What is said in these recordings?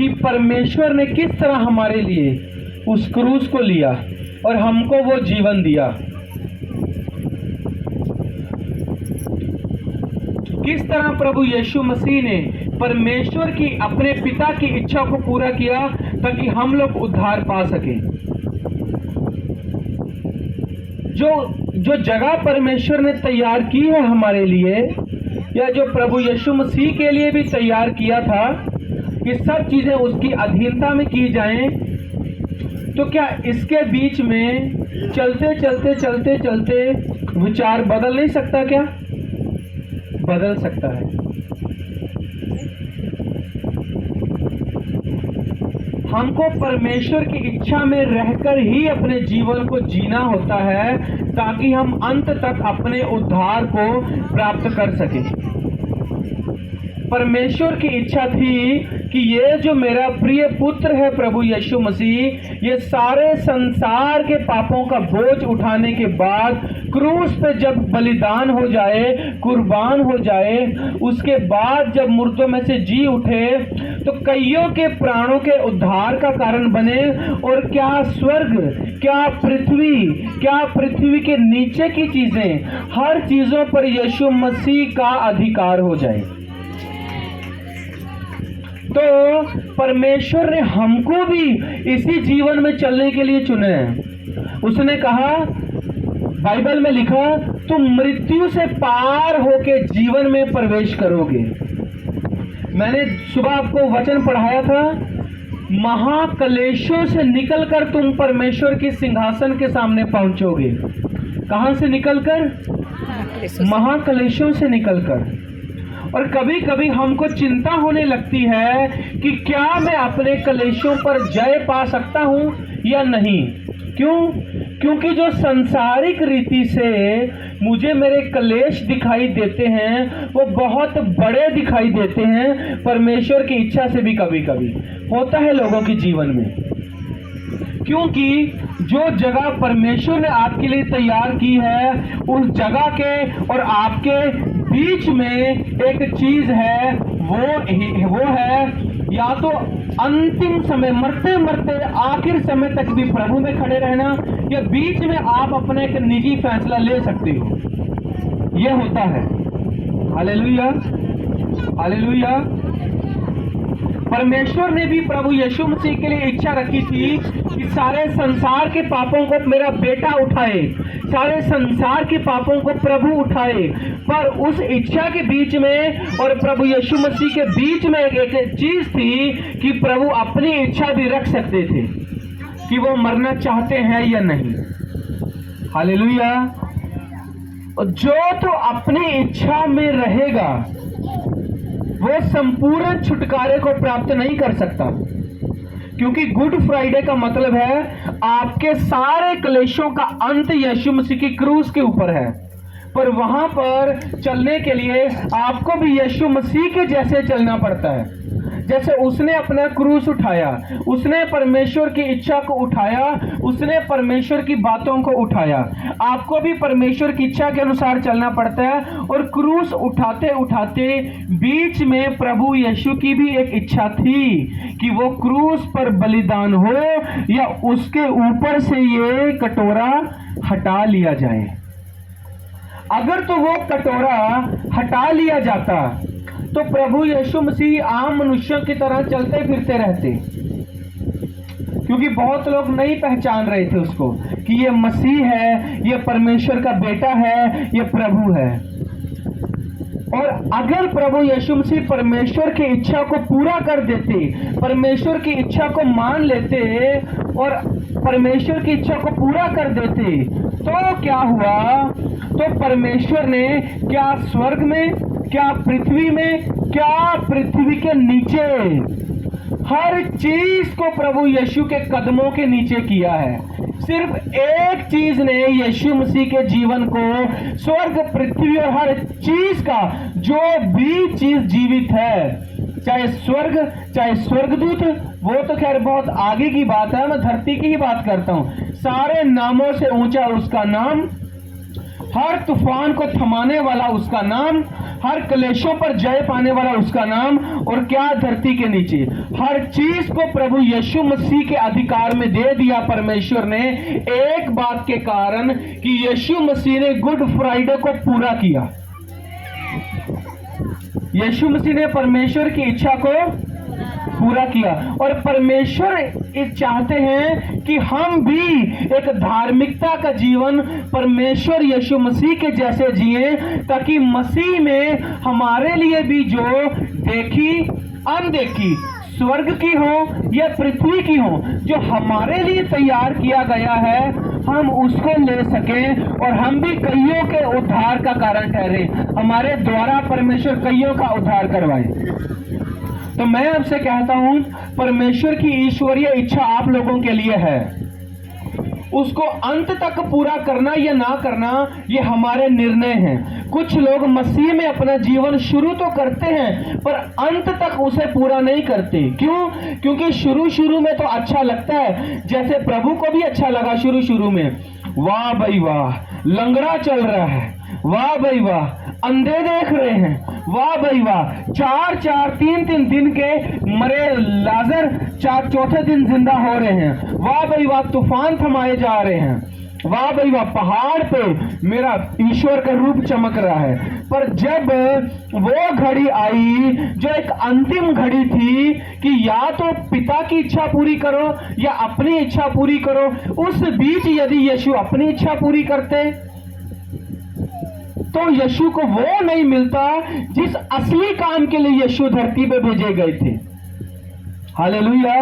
कि परमेश्वर ने किस तरह हमारे लिए उस क्रूस को लिया और हमको वो जीवन दिया। किस तरह प्रभु यीशु मसीह ने परमेश्वर की, अपने पिता की इच्छा को पूरा किया ताकि हम लोग उद्धार पा सकें। जो जगह परमेश्वर ने तैयार की है हमारे लिए, या जो प्रभु यीशु मसीह के लिए भी तैयार किया था कि सब चीजें उसकी अधीनता में की जाएं, तो क्या इसके बीच में चलते चलते चलते चलते विचार बदल नहीं सकता? क्या बदल सकता है। हमको परमेश्वर की इच्छा में रहकर ही अपने जीवन को जीना होता है ताकि हम अंत तक अपने उद्धार को प्राप्त कर सकें। परमेश्वर की इच्छा थी कि ये जो मेरा प्रिय पुत्र है प्रभु यीशु मसीह, ये सारे संसार के पापों का बोझ उठाने के बाद क्रूस पे जब बलिदान हो जाए, कुर्बान हो जाए, उसके बाद जब मुर्दों में से जी उठे तो कईयों के प्राणों के उद्धार का कारण बने। और क्या स्वर्ग, क्या पृथ्वी के नीचे की चीजें, हर चीजों पर यीशु मसीह का अधिकार हो जाए। तो परमेश्वर ने हमको भी इसी जीवन में चलने के लिए चुने हैं। उसने कहा, बाइबल में लिखा, तुम मृत्यु से पार होके जीवन में प्रवेश करोगे। मैंने सुबह आपको वचन पढ़ाया था, महाक्लेशों से निकलकर तुम परमेश्वर के सिंहासन के सामने पहुंचोगे। कहां से निकलकर? महाक्लेशों से निकलकर। और कभी कभी हमको चिंता होने लगती है कि क्या मैं अपने क्लेशों पर जय पा सकता हूं या नहीं। क्यों? क्योंकि जो सांसारिक रीति से मुझे मेरे क्लेश दिखाई देते हैं वो बहुत बड़े दिखाई देते हैं, परमेश्वर की इच्छा से भी कभी कभी होता है लोगों के जीवन में। क्योंकि जो जगह परमेश्वर ने आपके लिए तैयार की है, उस जगह के और आपके बीच में एक चीज है, वो है या तो अंतिम समय, मरते मरते आखिर समय तक भी प्रभु में खड़े रहना, या बीच में आप अपना एक निजी फैसला ले सकते हो। यह होता है। Hallelujah, hallelujah. परमेश्वर ने भी प्रभु यीशु मसीह के लिए इच्छा रखी थी कि सारे संसार के पापों को मेरा बेटा उठाए, सारे संसार के पापों को प्रभु उठाए। पर उस इच्छा के बीच में और प्रभु यीशु मसीह के बीच में एक चीज थी कि प्रभु अपनी इच्छा भी रख सकते थे कि वो मरना चाहते हैं या नहीं। हालेलुया। जो तो अपनी इच्छा में रहेगा वो संपूर्ण छुटकारे को प्राप्त नहीं कर सकता, क्योंकि गुड फ्राइडे का मतलब है आपके सारे क्लेशों का अंत यीशु मसीह की क्रूस के ऊपर है। पर वहां पर चलने के लिए आपको भी यीशु मसीह के जैसे चलना पड़ता है। जैसे उसने अपना क्रूस उठाया, उसने परमेश्वर की इच्छा को उठाया, उसने परमेश्वर की बातों को उठाया, आपको भी परमेश्वर की इच्छा के अनुसार चलना पड़ता है। और क्रूस उठाते उठाते बीच में प्रभु यीशु की भी एक इच्छा थी कि वो क्रूस पर बलिदान हो या उसके ऊपर से ये कटोरा हटा लिया जाए। अगर तो वो कटोरा हटा लिया जाता तो प्रभु यीशु मसीह आम मनुष्यों की तरह चलते फिरते रहते, क्योंकि बहुत लोग नहीं पहचान रहे थे उसको कि ये मसीह है, ये परमेश्वर का बेटा है, ये प्रभु है। और अगर प्रभु यीशु मसीह परमेश्वर की इच्छा को पूरा कर देते, परमेश्वर की इच्छा को मान लेते और परमेश्वर की इच्छा को पूरा कर देते, तो क्या हुआ? तो परमेश्वर ने क्या स्वर्ग में, क्या पृथ्वी में, क्या पृथ्वी के नीचे, हर चीज को प्रभु यीशु के कदमों के नीचे किया है। सिर्फ एक चीज ने यीशु मसीह के जीवन को, स्वर्ग, पृथ्वी और हर चीज का, जो भी चीज जीवित है, चाहे स्वर्ग, चाहे स्वर्गदूत, वो तो खैर बहुत आगे की बात है, मैं धरती की ही बात करता हूं। सारे नामों से ऊंचा उसका नाम, हर तूफान को थमाने वाला उसका नाम, हर क्लेशों पर जय पाने वाला उसका नाम। और क्या धरती के नीचे हर चीज को प्रभु यीशु मसीह के अधिकार में दे दिया परमेश्वर ने, एक बात के कारण कि यीशु मसीह ने गुड फ्राइडे को पूरा किया। यीशु मसीह ने परमेश्वर की इच्छा को पूरा किया। और परमेश्वर चाहते हैं कि हम भी एक धार्मिकता का जीवन परमेश्वर यीशु मसीह के जैसे जिए, ताकि मसीह में हमारे लिए भी जो देखी अनदेखी स्वर्ग की हो या पृथ्वी की हो, जो हमारे लिए तैयार किया गया है, हम उसको ले सकें और हम भी कईयों के उद्धार का कारण ठहरे, हमारे द्वारा परमेश्वर कईयों का उद्धार करवाए। तो मैं आपसे कहता हूं, परमेश्वर की ईश्वरीय इच्छा आप लोगों के लिए है। उसको अंत तक पूरा करना या ना करना ये हमारे निर्णय हैं। कुछ लोग मसीह में अपना जीवन शुरू तो करते हैं पर अंत तक उसे पूरा नहीं करते। क्यों? क्योंकि शुरू में तो अच्छा लगता है, जैसे प्रभु को भी अच्छा लगा शुरू में। वाह भाई वाह, लंगड़ा चल रहा है, वाह भाई वाह, अंधे देख रहे हैं, वाह भाई वाह, 3 दिन के मरे लाजर चौथे दिन जिंदा हो रहे हैं, वाह भाई वाह, तूफान थमाए जा रहे हैं, वाह भाई वाह, पहाड़ पे मेरा ईश्वर का रूप चमक रहा है। पर जब वो घड़ी आई जो एक अंतिम घड़ी थी कि या तो पिता की इच्छा पूरी करो या अपनी इच्छा पूरी करो, उस बीच यदि यीशु अपनी इच्छा पूरी करते तो यीशु को वो नहीं मिलता जिस असली काम के लिए यीशु धरती पे भेजे गए थे। हालेलुया।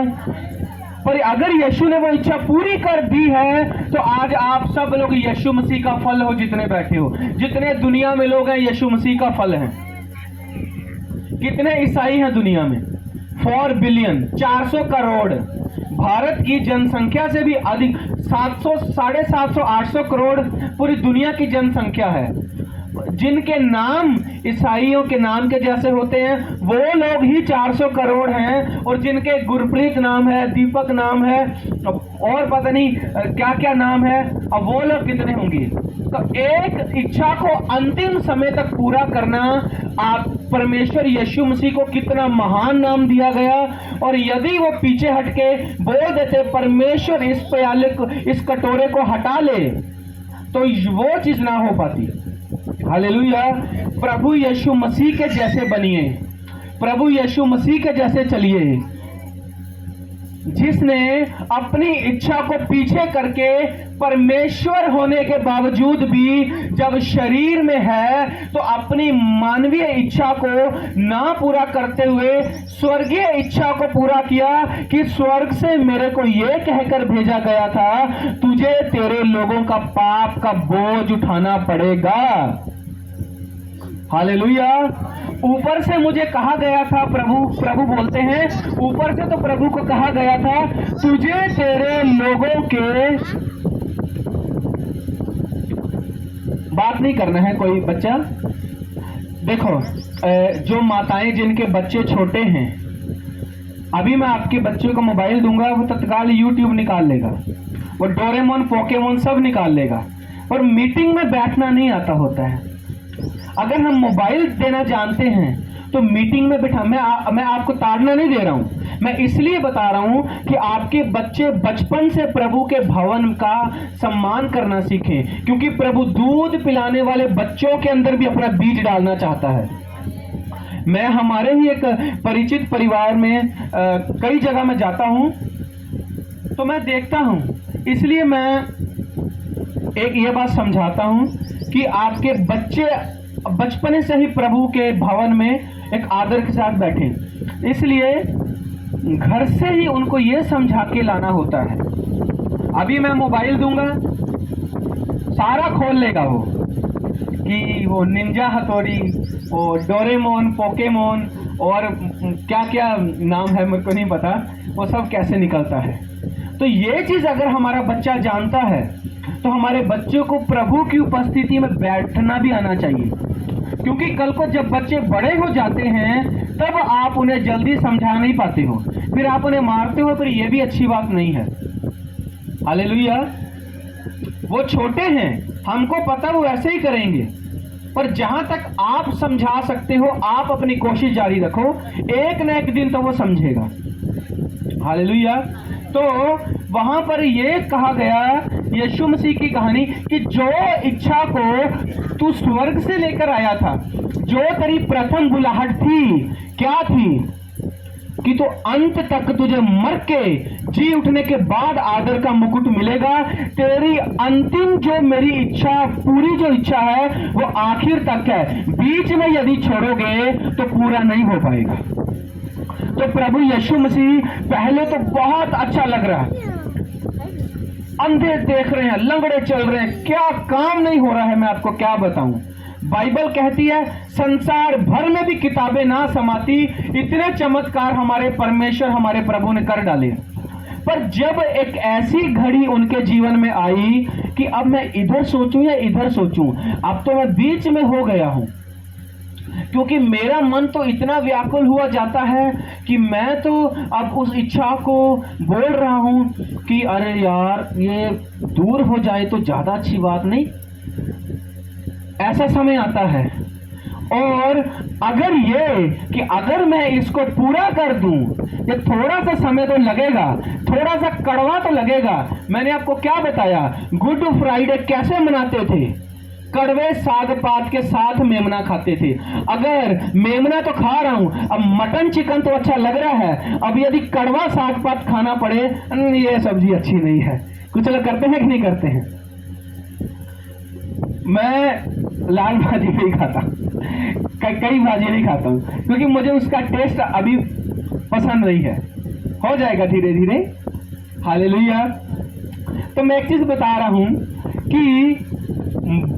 पर अगर यीशु ने वो इच्छा पूरी कर दी है तो आज आप सब लोग यीशु मसीह का फल हो। जितने बैठे हो, जितने दुनिया में लोग हैं, यीशु मसीह का फल हैं। कितने ईसाई हैं दुनिया में? 4 बिलियन, 400 करोड़। भारत की जनसंख्या से भी अधिक 700, 750, 800 करोड़ पूरी दुनिया की जनसंख्या है। जिनके नाम ईसाइयों के नाम के जैसे होते हैं वो लोग ही 400 करोड़ हैं, और जिनके गुरप्रीत नाम है, दीपक नाम है, और पता नहीं क्या क्या नाम है, अब वो लोग कितने होंगे। तो एक इच्छा को अंतिम समय तक पूरा करना, आप परमेश्वर यीशु मसीह को कितना महान नाम दिया गया। और यदि वो पीछे हटके बोल देते परमेश्वर इस प्याले को, इस कटोरे को हटा ले, तो वो चीज ना हो पाती। हालेलुया। प्रभु यीशु मसीह के जैसे बनिए, प्रभु यीशु मसीह के जैसे चलिए, जिसने अपनी इच्छा को पीछे करके परमेश्वर होने के बावजूद भी जब शरीर में है तो अपनी मानवीय इच्छा को ना पूरा करते हुए स्वर्गीय इच्छा को पूरा किया कि स्वर्ग से मेरे को यह कहकर भेजा गया था, तुझे तेरे लोगों का पाप का बोझ उठाना पड़ेगा। हालेलुया। ऊपर से मुझे कहा गया था, प्रभु बोलते हैं, ऊपर से तो प्रभु को कहा गया था, तुझे तेरे लोगों के बात नहीं करना है कोई बच्चा। देखो, जो माताएं जिनके बच्चे छोटे हैं, अभी मैं आपके बच्चे को मोबाइल दूंगा, वो तत्काल यूट्यूब निकाल लेगा, वो डोरेमोन पोकेमोन सब निकाल लेगा, और मीटिंग में बैठना नहीं आता होता है। अगर हम मोबाइल देना जानते हैं तो मीटिंग में बैठा, मैं आपको ताड़ना नहीं दे रहा हूं, मैं इसलिए बता रहा हूं कि आपके बच्चे बचपन से प्रभु के भवन का सम्मान करना सीखें, क्योंकि प्रभु दूध पिलाने वाले बच्चों के अंदर भी अपना बीज डालना चाहता है। मैं हमारे ही एक परिचित परिवार में कई जगह में जाता हूं तो मैं देखता हूं, इसलिए मैं एक ये बात समझाता हूं कि आपके बच्चे बचपन से ही प्रभु के भवन में एक आदर के साथ बैठे, इसलिए घर से ही उनको ये समझा के लाना होता है। अभी मैं मोबाइल दूंगा, सारा खोल लेगा वो, कि वो निंजा हथौड़ी, वो डोरेमोन, पोकेमोन और क्या क्या नाम है मेरे को नहीं पता, वो सब कैसे निकलता है। तो ये चीज अगर हमारा बच्चा जानता है तो हमारे बच्चों को प्रभु की उपस्थिति में बैठना भी आना चाहिए, क्योंकि कल को जब बच्चे बड़े हो जाते हैं तब आप उन्हें जल्दी समझा नहीं पाते हो, फिर आप उन्हें मारते हो, फिर ये भी अच्छी बात नहीं है। हालेलुया। वो छोटे हैं, हमको पता वो ऐसे ही करेंगे, पर जहां तक आप समझा सकते हो आप अपनी कोशिश जारी रखो, एक न एक दिन तो वो समझेगा। हालेलुया। तो वहां पर ये कहा गया यीशु मसीह की कहानी कि जो इच्छा को तू स्वर्ग से लेकर आया था, जो तेरी प्रथम बुलाहट थी, क्या थी कि तो अंत तक तुझे मर के जी उठने के बाद आदर का मुकुट मिलेगा। तेरी अंतिम जो मेरी इच्छा, पूरी जो इच्छा है वो आखिर तक है, बीच में यदि छोड़ोगे तो पूरा नहीं हो पाएगा। तो प्रभु यीशु मसीह पहले तो बहुत अच्छा लग रहा है, अंधे देख रहे हैं, लंगड़े चल रहे हैं, क्या काम नहीं हो रहा है, मैं आपको क्या बताऊं। बाइबल कहती है संसार भर में भी किताबें ना समाती इतने चमत्कार हमारे परमेश्वर, हमारे प्रभु ने कर डाले। पर जब एक ऐसी घड़ी उनके जीवन में आई कि अब मैं इधर सोचूं या इधर सोचूं, अब तो मैं बीच में हो गया हूं, क्योंकि मेरा मन तो इतना व्याकुल हुआ जाता है कि मैं तो अब उस इच्छा को बोल रहा हूं कि अरे यार ये दूर हो जाए तो ज्यादा अच्छी बात नहीं। ऐसा समय आता है। और अगर ये कि अगर मैं इसको पूरा कर दूं, ये थोड़ा सा समय तो लगेगा, थोड़ा सा कड़वा तो लगेगा। मैंने आपको क्या बताया, गुड फ्राइडे कैसे मनाते थे, कड़वे साग पात के साथ मेमना खाते थे। अगर मेमना तो खा रहा हूं, अब मटन चिकन तो अच्छा लग रहा है, अब यदि कड़वा साग पात खाना पड़े, ये सब्जी अच्छी नहीं है। कुछ लोग करते हैं कि नहीं करते हैं। मैं लाल भाजी नहीं खाता, कई भाजी नहीं खाता हूं, क्योंकि मुझे उसका टेस्ट अभी पसंद नहीं है। हो जाएगा धीरे धीरे। हालेलुया। तो मैं एक चीज बता रहा हूं कि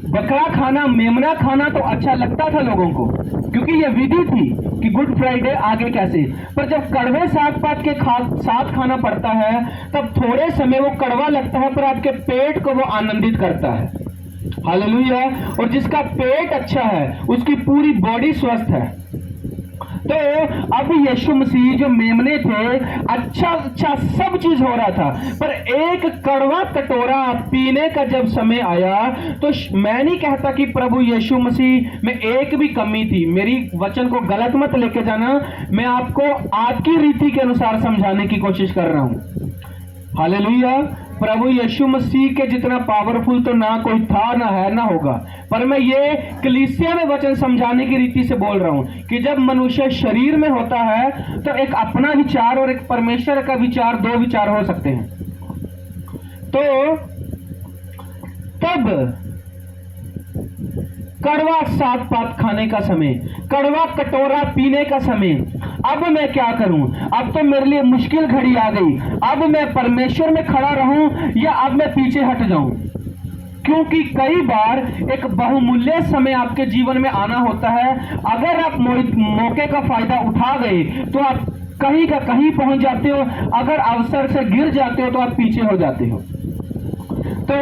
बकरा खाना, मेमना खाना तो अच्छा लगता था लोगों को, क्योंकि ये विधि थी कि गुड फ्राइडे आगे कैसे। पर जब कड़वे साग पात के साथ खाना पड़ता है तब थोड़े समय वो कड़वा लगता है, पर आपके पेट को वो आनंदित करता है। हालेलुया। और जिसका पेट अच्छा है उसकी पूरी बॉडी स्वस्थ है। तो अब यीशु मसीह जो मेमने थे, अच्छा सब चीज हो रहा था, पर एक कड़वा कटोरा पीने का जब समय आया तो मैं नहीं कहता कि प्रभु यीशु मसीह में एक भी कमी थी। मेरी वचन को गलत मत लेके जाना, मैं आपको आपकी रीति के अनुसार समझाने की कोशिश कर रहा हूं। हालेलुया। प्रभु यीशु मसीह के जितना पावरफुल तो ना कोई था, ना है, ना होगा। पर मैं ये कलीसिया में वचन समझाने की रीति से बोल रहा हूं कि जब मनुष्य शरीर में होता है तो एक अपना विचार और एक परमेश्वर का विचार, दो विचार हो सकते हैं। तो तब कड़वा साग पात खाने का समय, कड़वा कटोरा पीने का समय, अब मैं क्या करूं, अब तो मेरे लिए मुश्किल घड़ी आ गई, अब मैं परमेश्वर में खड़ा रहूं या अब मैं पीछे हट जाऊं। क्योंकि कई बार एक बहुमूल्य समय आपके जीवन में आना होता है, अगर आप मौके का फायदा उठा गए तो आप कहीं का कहीं पहुंच जाते हो, अगर अवसर से गिर जाते हो तो आप पीछे हो जाते हो। तो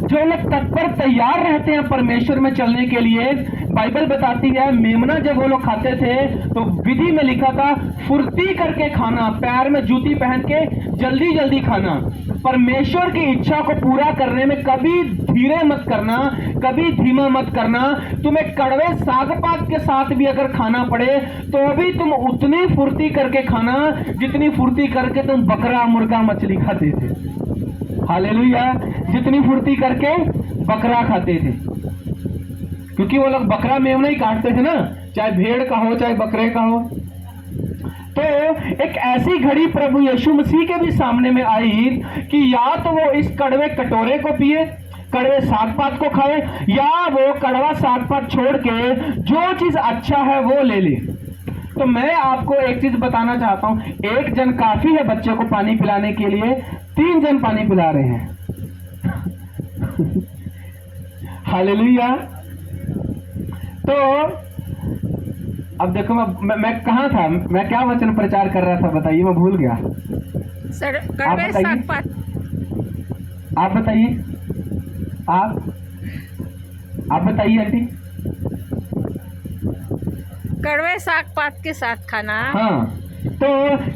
जो लोग तत्पर तैयार रहते हैं परमेश्वर में चलने के लिए, बाइबल बताती है मेमना जब वो लोग खाते थे तो विधि में लिखा था फुर्ती करके खाना, पैर में जूती पहन के जल्दी जल्दी खाना। परमेश्वर की इच्छा को पूरा करने में कभी धीरे मत करना, कभी धीमा मत करना। तुम्हें कड़वे साग पात के साथ भी अगर खाना पड़े तो भी तुम उतनी फुर्ती करके खाना जितनी फुर्ती करके तुम बकरा, मुर्गा, मछली खाते थे। हालेलुया। जितनी फुर्ती करके बकरा खाते थे, क्योंकि वो लोग बकरा मेमना ही काटते थे ना, चाहे भेड़ का हो चाहे बकरे का हो। तो एक ऐसी घड़ी प्रभु यीशु मसीह के भी सामने में आई कि या तो वो इस कड़वे कटोरे को पिए, कड़वे साग पात को खाए, या वो कड़वा साग पात छोड़ के जो चीज अच्छा है वो ले ले। तो मैं आपको एक चीज बताना चाहता हूं, एक जन काफी है बच्चे को पानी पिलाने के लिए, 3 जन पानी पिला रहे हैं। हालेलुया। तो अब देखो मैं कहां था, मैं क्या वचन प्रचार कर रहा था बताइए, मैं भूल गया। सर कड़वे साग पात। आप बताइए, आप बताइए आंटी। कड़वे साग पात के साथ खाना। हाँ, तो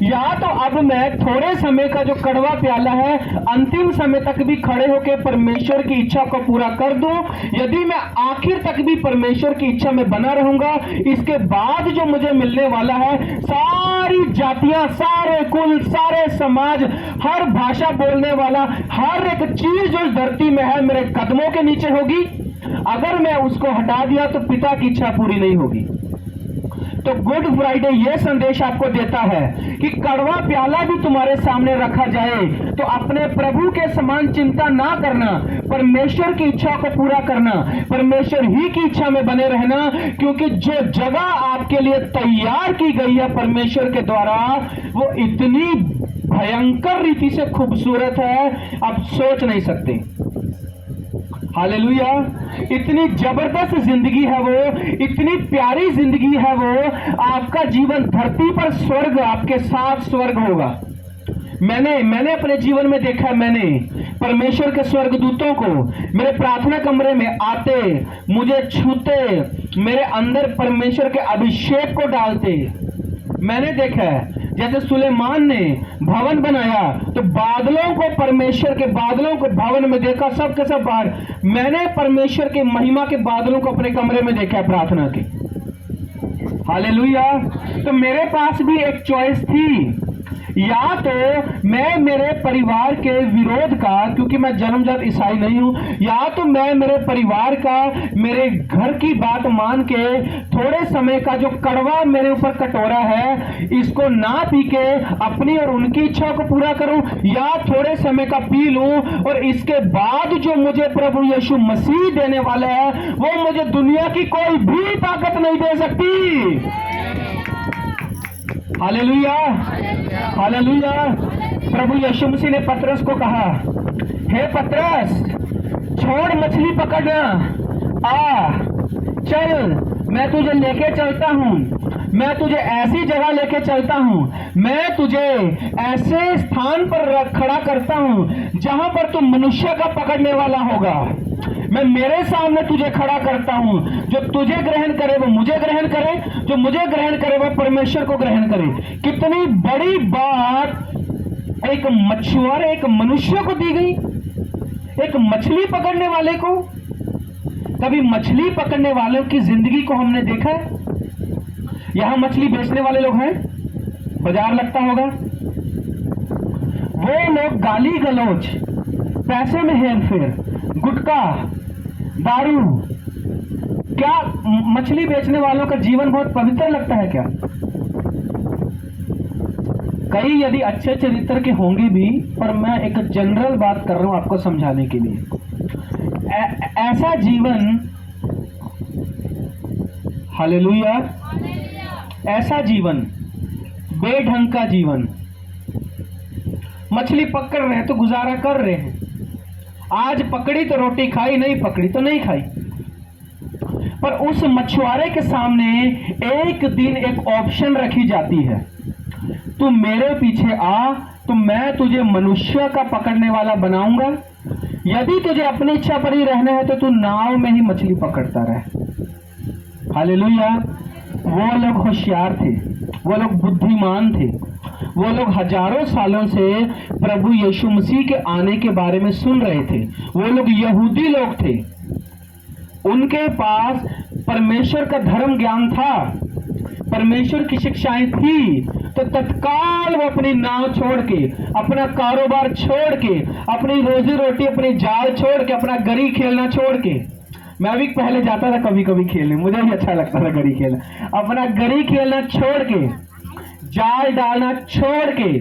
या तो अब मैं थोड़े समय का जो कड़वा प्याला है अंतिम समय तक भी खड़े होकर परमेश्वर की इच्छा को पूरा कर दूं, यदि मैं आखिर तक भी परमेश्वर की इच्छा में बना रहूंगा, इसके बाद जो मुझे मिलने वाला है, सारी जातियां, सारे कुल, सारे समाज, हर भाषा बोलने वाला, हर एक चीज जो इस धरती में है मेरे कदमों के नीचे होगी। अगर मैं उसको हटा दिया तो पिता की इच्छा पूरी नहीं होगी। तो गुड फ्राइडे यह संदेश आपको देता है कि कड़वा प्याला भी तुम्हारे सामने रखा जाए तो अपने प्रभु के समान चिंता ना करना, परमेश्वर की इच्छा को पूरा करना, परमेश्वर ही की इच्छा में बने रहना, क्योंकि जो जगह आपके लिए तैयार की गई है परमेश्वर के द्वारा, वो इतनी भयंकर रीति से खूबसूरत है आप सोच नहीं सकते। हालेलुया, इतनी जबरदस्त जिंदगी है वो, इतनी प्यारी जिंदगी है वो। आपका जीवन धरती पर स्वर्ग, आपके साथ स्वर्ग होगा। मैंने अपने जीवन में देखा है, मैंने परमेश्वर के स्वर्गदूतों को मेरे प्रार्थना कमरे में आते, मुझे छूते, मेरे अंदर परमेश्वर के अभिषेक को डालते मैंने देखा है। जैसे सुलेमान ने भवन बनाया तो बादलों को, परमेश्वर के बादलों को भवन में देखा, सब के सब बाहर। मैंने परमेश्वर के महिमा के बादलों को अपने कमरे में देखा है प्रार्थना के। हालेलुया। तो मेरे पास भी एक चॉइस थी, या तो मैं मेरे परिवार के विरोध का, क्योंकि मैं जन्मजात ईसाई नहीं हूं, या तो मैं मेरे परिवार का, मेरे घर की बात मान के थोड़े समय का जो कड़वा मेरे ऊपर कटोरा है इसको ना पी के अपनी और उनकी इच्छा को पूरा करूं, या थोड़े समय का पी लूं और इसके बाद जो मुझे प्रभु यीशु मसीह देने वाला है वो मुझे दुनिया की कोई भी ताकत नहीं दे सकती। Hallelujah, hallelujah. प्रभु यीशु मसीह ने पतरस को कहा, हे पतरस, छोड़ मछली पकड़ना, आ चल, मैं तुझे लेके चलता हूं, मैं तुझे ऐसी जगह लेके चलता हूं, मैं तुझे ऐसे स्थान पर खड़ा करता हूं जहां पर तू मनुष्य का पकड़ने वाला होगा। मैं मेरे सामने तुझे खड़ा करता हूं, जो तुझे ग्रहण करे वो मुझे ग्रहण करे, जो मुझे ग्रहण करे वो परमेश्वर को ग्रहण करे। कितनी बड़ी बात एक मछुआरे, एक मनुष्य को दी गई, एक मछली पकड़ने वाले को। कभी मछली पकड़ने वालों की जिंदगी को हमने देखा है? यहां मछली बेचने वाले लोग हैं, बाजार लगता होगा, वो लोग गाली गलौज, पैसे में हेरफेर, गुटखा, दारू, क्या मछली बेचने वालों का जीवन बहुत पवित्र लगता है क्या? कई यदि अच्छे चरित्र के होंगे भी, पर मैं एक जनरल बात कर रहा हूं आपको समझाने के लिए। ऐसा जीवन, हालेलुया, ऐसा जीवन, बेढंग का जीवन, मछली पकड़ रहे हैं तो गुजारा कर रहे हैं, आज पकड़ी तो रोटी खाई, नहीं पकड़ी तो नहीं खाई। पर उस मछुआरे के सामने एक दिन एक ऑप्शन रखी जाती है, तू मेरे पीछे आ तो मैं तुझे मनुष्य का पकड़ने वाला बनाऊंगा, यदि तुझे अपनी इच्छा पर ही रहना है तो तू नाव में ही मछली पकड़ता रहे। हालेलुया। वो लोग होशियार थे, वो लोग बुद्धिमान थे, वो लोग हजारों सालों से प्रभु यीशु मसीह के आने के बारे में सुन रहे थे। वो लोग यहूदी लोग थे, उनके पास परमेश्वर का धर्म ज्ञान था, परमेश्वर की शिक्षाएं थी। तो तत्काल वो अपनी नाव छोड़ के, अपना कारोबार छोड़ के, अपनी रोजी रोटी, अपनी जाल छोड़ के, अपना गरी खेलना छोड़ के, मैं भी पहले जाता था कभी कभी खेलने, मुझे भी अच्छा लगता था गरी खेलना, अपना गरी खेलना छोड़ के, जाल डालना छोड़ के,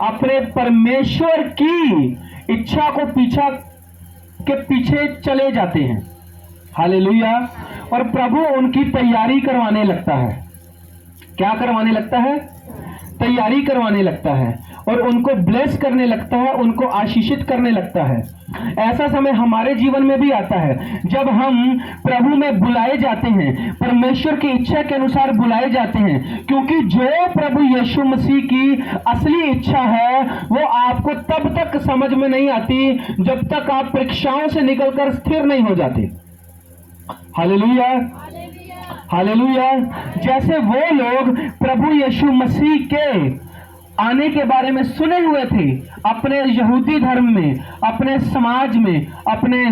अपने परमेश्वर की इच्छा को पीछे चले जाते हैं। हालेलुया। और प्रभु उनकी तैयारी करवाने लगता है। क्या करवाने लगता है? तैयारी करवाने लगता है और उनको ब्लेस करने लगता है, उनको आशीषित करने लगता है। ऐसा समय हमारे जीवन में भी आता है जब हम प्रभु में बुलाए जाते हैं, परमेश्वर की इच्छा के अनुसार बुलाए जाते हैं, क्योंकि जो प्रभु यीशु मसीह की असली इच्छा है वो आपको तब तक समझ में नहीं आती जब तक आप परीक्षाओं से निकलकर स्थिर नहीं हो जाते। Hallelujah, hallelujah. जैसे वो लोग प्रभु यीशु मसीह के आने के बारे में सुने हुए थे अपने यहूदी धर्म में, अपने समाज में, अपने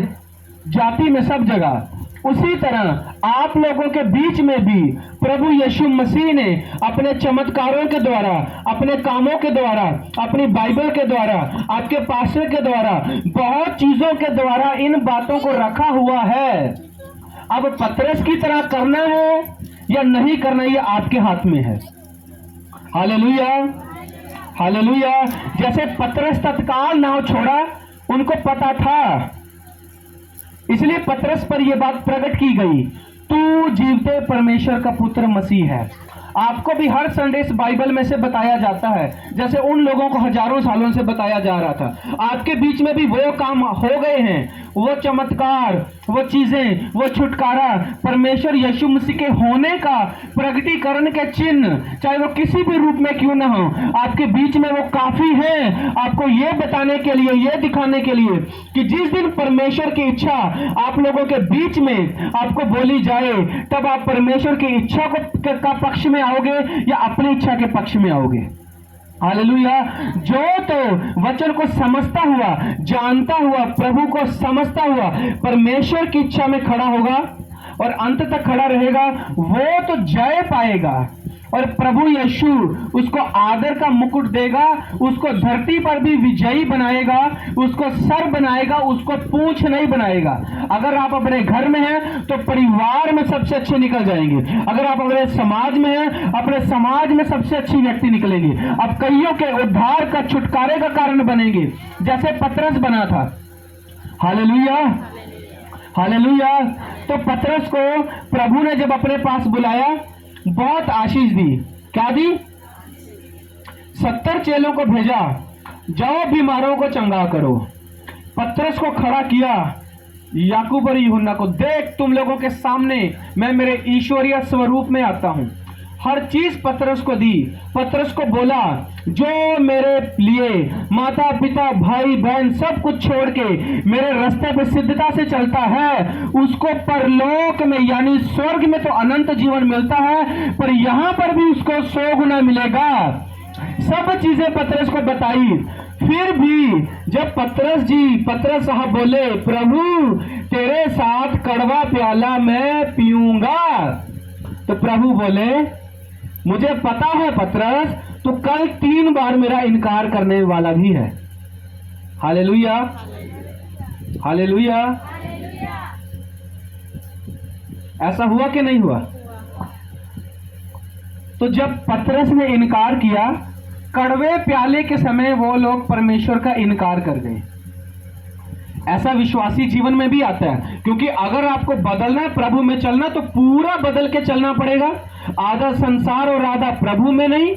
जाति में, सब जगह, उसी तरह आप लोगों के बीच में भी प्रभु यीशु मसीह ने अपने चमत्कारों के द्वारा, अपने कामों के द्वारा, अपनी बाइबल के द्वारा, आपके पास्टर के द्वारा, बहुत चीजों के द्वारा इन बातों को रखा हुआ है। अब पतरस की तरह करना है या नहीं करना, ये आपके हाथ में है। Hallelujah, hallelujah. जैसे पतरस तत्काल नाव छोड़ा, उनको पता था, इसलिए पतरस पर यह बात प्रकट की गई, तू जीवते परमेश्वर का पुत्र मसीह है। आपको भी हर संडे इस बाइबल में से बताया जाता है, जैसे उन लोगों को हजारों सालों से बताया जा रहा था। आपके बीच में भी वो काम हो गए हैं, वो चमत्कार, वो चीजें, वो छुटकारा, परमेश्वर यीशु मसीह के होने का प्रकटीकरण के चिन्ह, चाहे वो किसी भी रूप में क्यों ना हो, आपके बीच में वो काफी है आपको ये बताने के लिए, ये दिखाने के लिए कि जिस दिन परमेश्वर की इच्छा आप लोगों के बीच में आपको बोली जाए, तब आप परमेश्वर की इच्छा का पक्ष में आओगे या अपनी इच्छा के पक्ष में आओगे। हालेलुया। जो तो वचन को समझता हुआ, जानता हुआ, प्रभु को समझता हुआ परमेश्वर की इच्छा में खड़ा होगा और अंत तक खड़ा रहेगा, वो तो जय पाएगा और प्रभु यीशु उसको आदर का मुकुट देगा, उसको धरती पर भी विजयी बनाएगा, उसको सर बनाएगा, उसको पूंछ नहीं बनाएगा। अगर आप अपने घर में हैं तो परिवार में सबसे अच्छे निकल जाएंगे, अगर आप अपने समाज में हैं, अपने समाज में सबसे अच्छी व्यक्ति निकलेंगे, आप कईयों के उद्धार का, छुटकारे का कारण बनेंगे, जैसे पतरस बना था। Hallelujah, hallelujah. तो पतरस को प्रभु ने जब अपने पास बुलाया, बहुत आशीष दी। क्या दी? 70 चेलों को भेजा, जाओ बीमारों को चंगा करो। पतरस को खड़ा किया, याकूब और यूहन्ना को, देख तुम लोगों के सामने मैं मेरे ईश्वरीय स्वरूप में आता हूं। हर चीज पतरस को दी। पतरस को बोला, जो मेरे लिए माता पिता भाई बहन सब कुछ छोड़ के मेरे रास्ते पे सिद्धता से चलता है, उसको परलोक में यानी स्वर्ग में तो अनंत जीवन मिलता है, पर यहां पर भी उसको 100 गुना मिलेगा। सब चीजें पतरस को बताई। फिर भी जब पतरस साहब बोले, प्रभु तेरे साथ कड़वा प्याला मैं पीऊंगा, तो प्रभु बोले, मुझे पता है पतरस, तो कल 3 बार मेरा इनकार करने वाला भी है। Hallelujah, hallelujah. ऐसा हुआ कि नहीं हुआ? तो जब पतरस ने इनकार किया, कड़वे प्याले के समय वो लोग परमेश्वर का इनकार कर गए। ऐसा विश्वासी जीवन में भी आता है, क्योंकि अगर आपको बदलना है, प्रभु में चलना, तो पूरा बदल के चलना पड़ेगा। आधा संसार और आधा प्रभु में नहीं,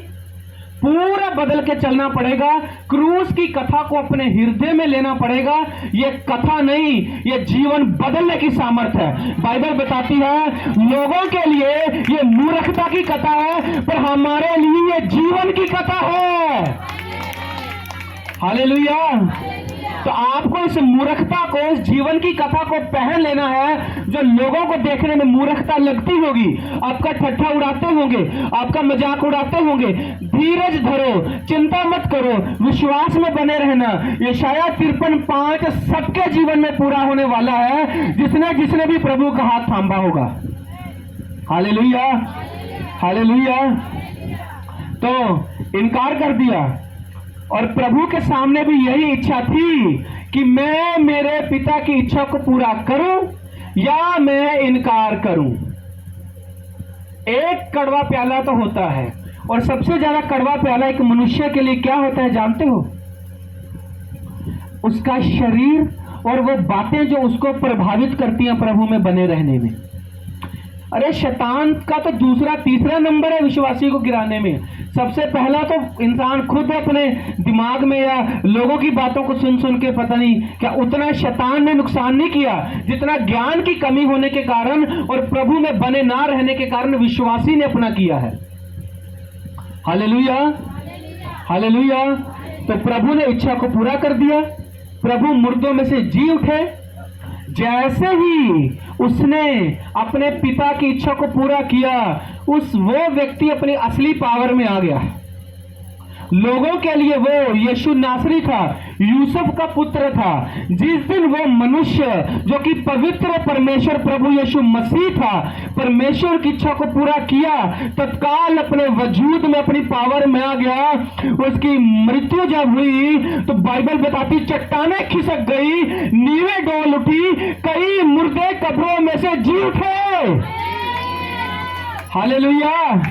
पूरा बदल के चलना पड़ेगा। क्रूस की कथा को अपने हृदय में लेना पड़ेगा। ये कथा नहीं, ये जीवन बदलने की सामर्थ्य है। बाइबल बताती है लोगों के लिए ये मूर्खता की कथा है, पर हमारे लिए ये जीवन की कथा है। हालेलुया। तो आपको इस मूर्खता को, इस जीवन की कथा को पहन लेना है, जो लोगों को देखने में मूर्खता लगती होगी, आपका ठट्ठा उड़ाते होंगे, आपका मजाक उड़ाते होंगे। धीरज धरो, चिंता मत करो, विश्वास में बने रहना। यशायाह 53:5 सबके जीवन में पूरा होने वाला है, जिसने भी प्रभु का हाथ थामा होगा। Hallelujah, hallelujah. तो इनकार कर दिया, और प्रभु के सामने भी यही इच्छा थी कि मैं मेरे पिता की इच्छा को पूरा करूं या मैं इनकार करूं। एक कड़वा प्याला तो होता है, और सबसे ज्यादा कड़वा प्याला एक मनुष्य के लिए क्या होता है जानते हो? उसका शरीर और वो बातें जो उसको प्रभावित करती हैं प्रभु में बने रहने में। अरे शैतान का तो दूसरा तीसरा नंबर है विश्वासी को गिराने में। सबसे पहला तो इंसान खुद अपने दिमाग में या लोगों की बातों को सुन सुन के, पता नहीं क्या उतना शैतान ने नुकसान नहीं किया जितना ज्ञान की कमी होने के कारण और प्रभु में बने ना रहने के कारण विश्वासी ने अपना किया है। Hallelujah, hallelujah. तो प्रभु ने इच्छा को पूरा कर दिया। प्रभु मुर्दों में से जी उठे। जैसे ही उसने अपने पिता की इच्छा को पूरा किया, वो व्यक्ति अपनी असली पावर में आ गया। लोगों के लिए वो यीशु नासरी था, यूसुफ का पुत्र था। जिस दिन वो मनुष्य जो कि पवित्र परमेश्वर प्रभु यीशु मसीह था, परमेश्वर की इच्छा को पूरा किया, तत्काल अपने वजूद में अपनी पावर में आ गया। उसकी मृत्यु जब हुई तो बाइबल बताती चट्टानें खिसक गई, नींवें डोल उठी, कई मुर्दे कब्रों में से जी उठे। हालेलुया।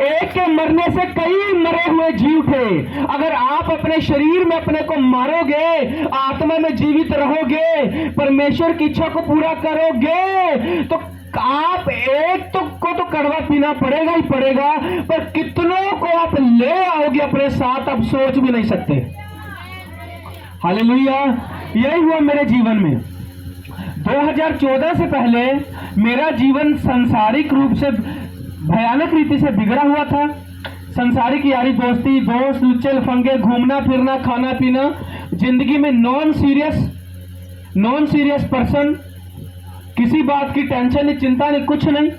एक के मरने से कई मरे हुए जी उठे। अगर आप अपने शरीर में अपने को मारोगे, आत्मा में जीवित रहोगे, परमेश्वर की इच्छा को पूरा करोगे, तो आप एक को तो कड़वा पीना पड़ेगा ही पड़ेगा, पर कितनों को आप ले आओगे अपने साथ, आप सोच भी नहीं सकते। हालेलुया। यही हुआ मेरे जीवन में। 2014 से पहले मेरा जीवन सांसारिक रूप से भयानक रीति से बिगड़ा हुआ था। संसारिक यारी दोस्ती, दोस्त, लुच्चे लफंगे, घूमना फिरना, खाना पीना, जिंदगी में नॉन सीरियस पर्सन, किसी बात की टेंशन नहीं, चिंता नहीं, कुछ नहीं,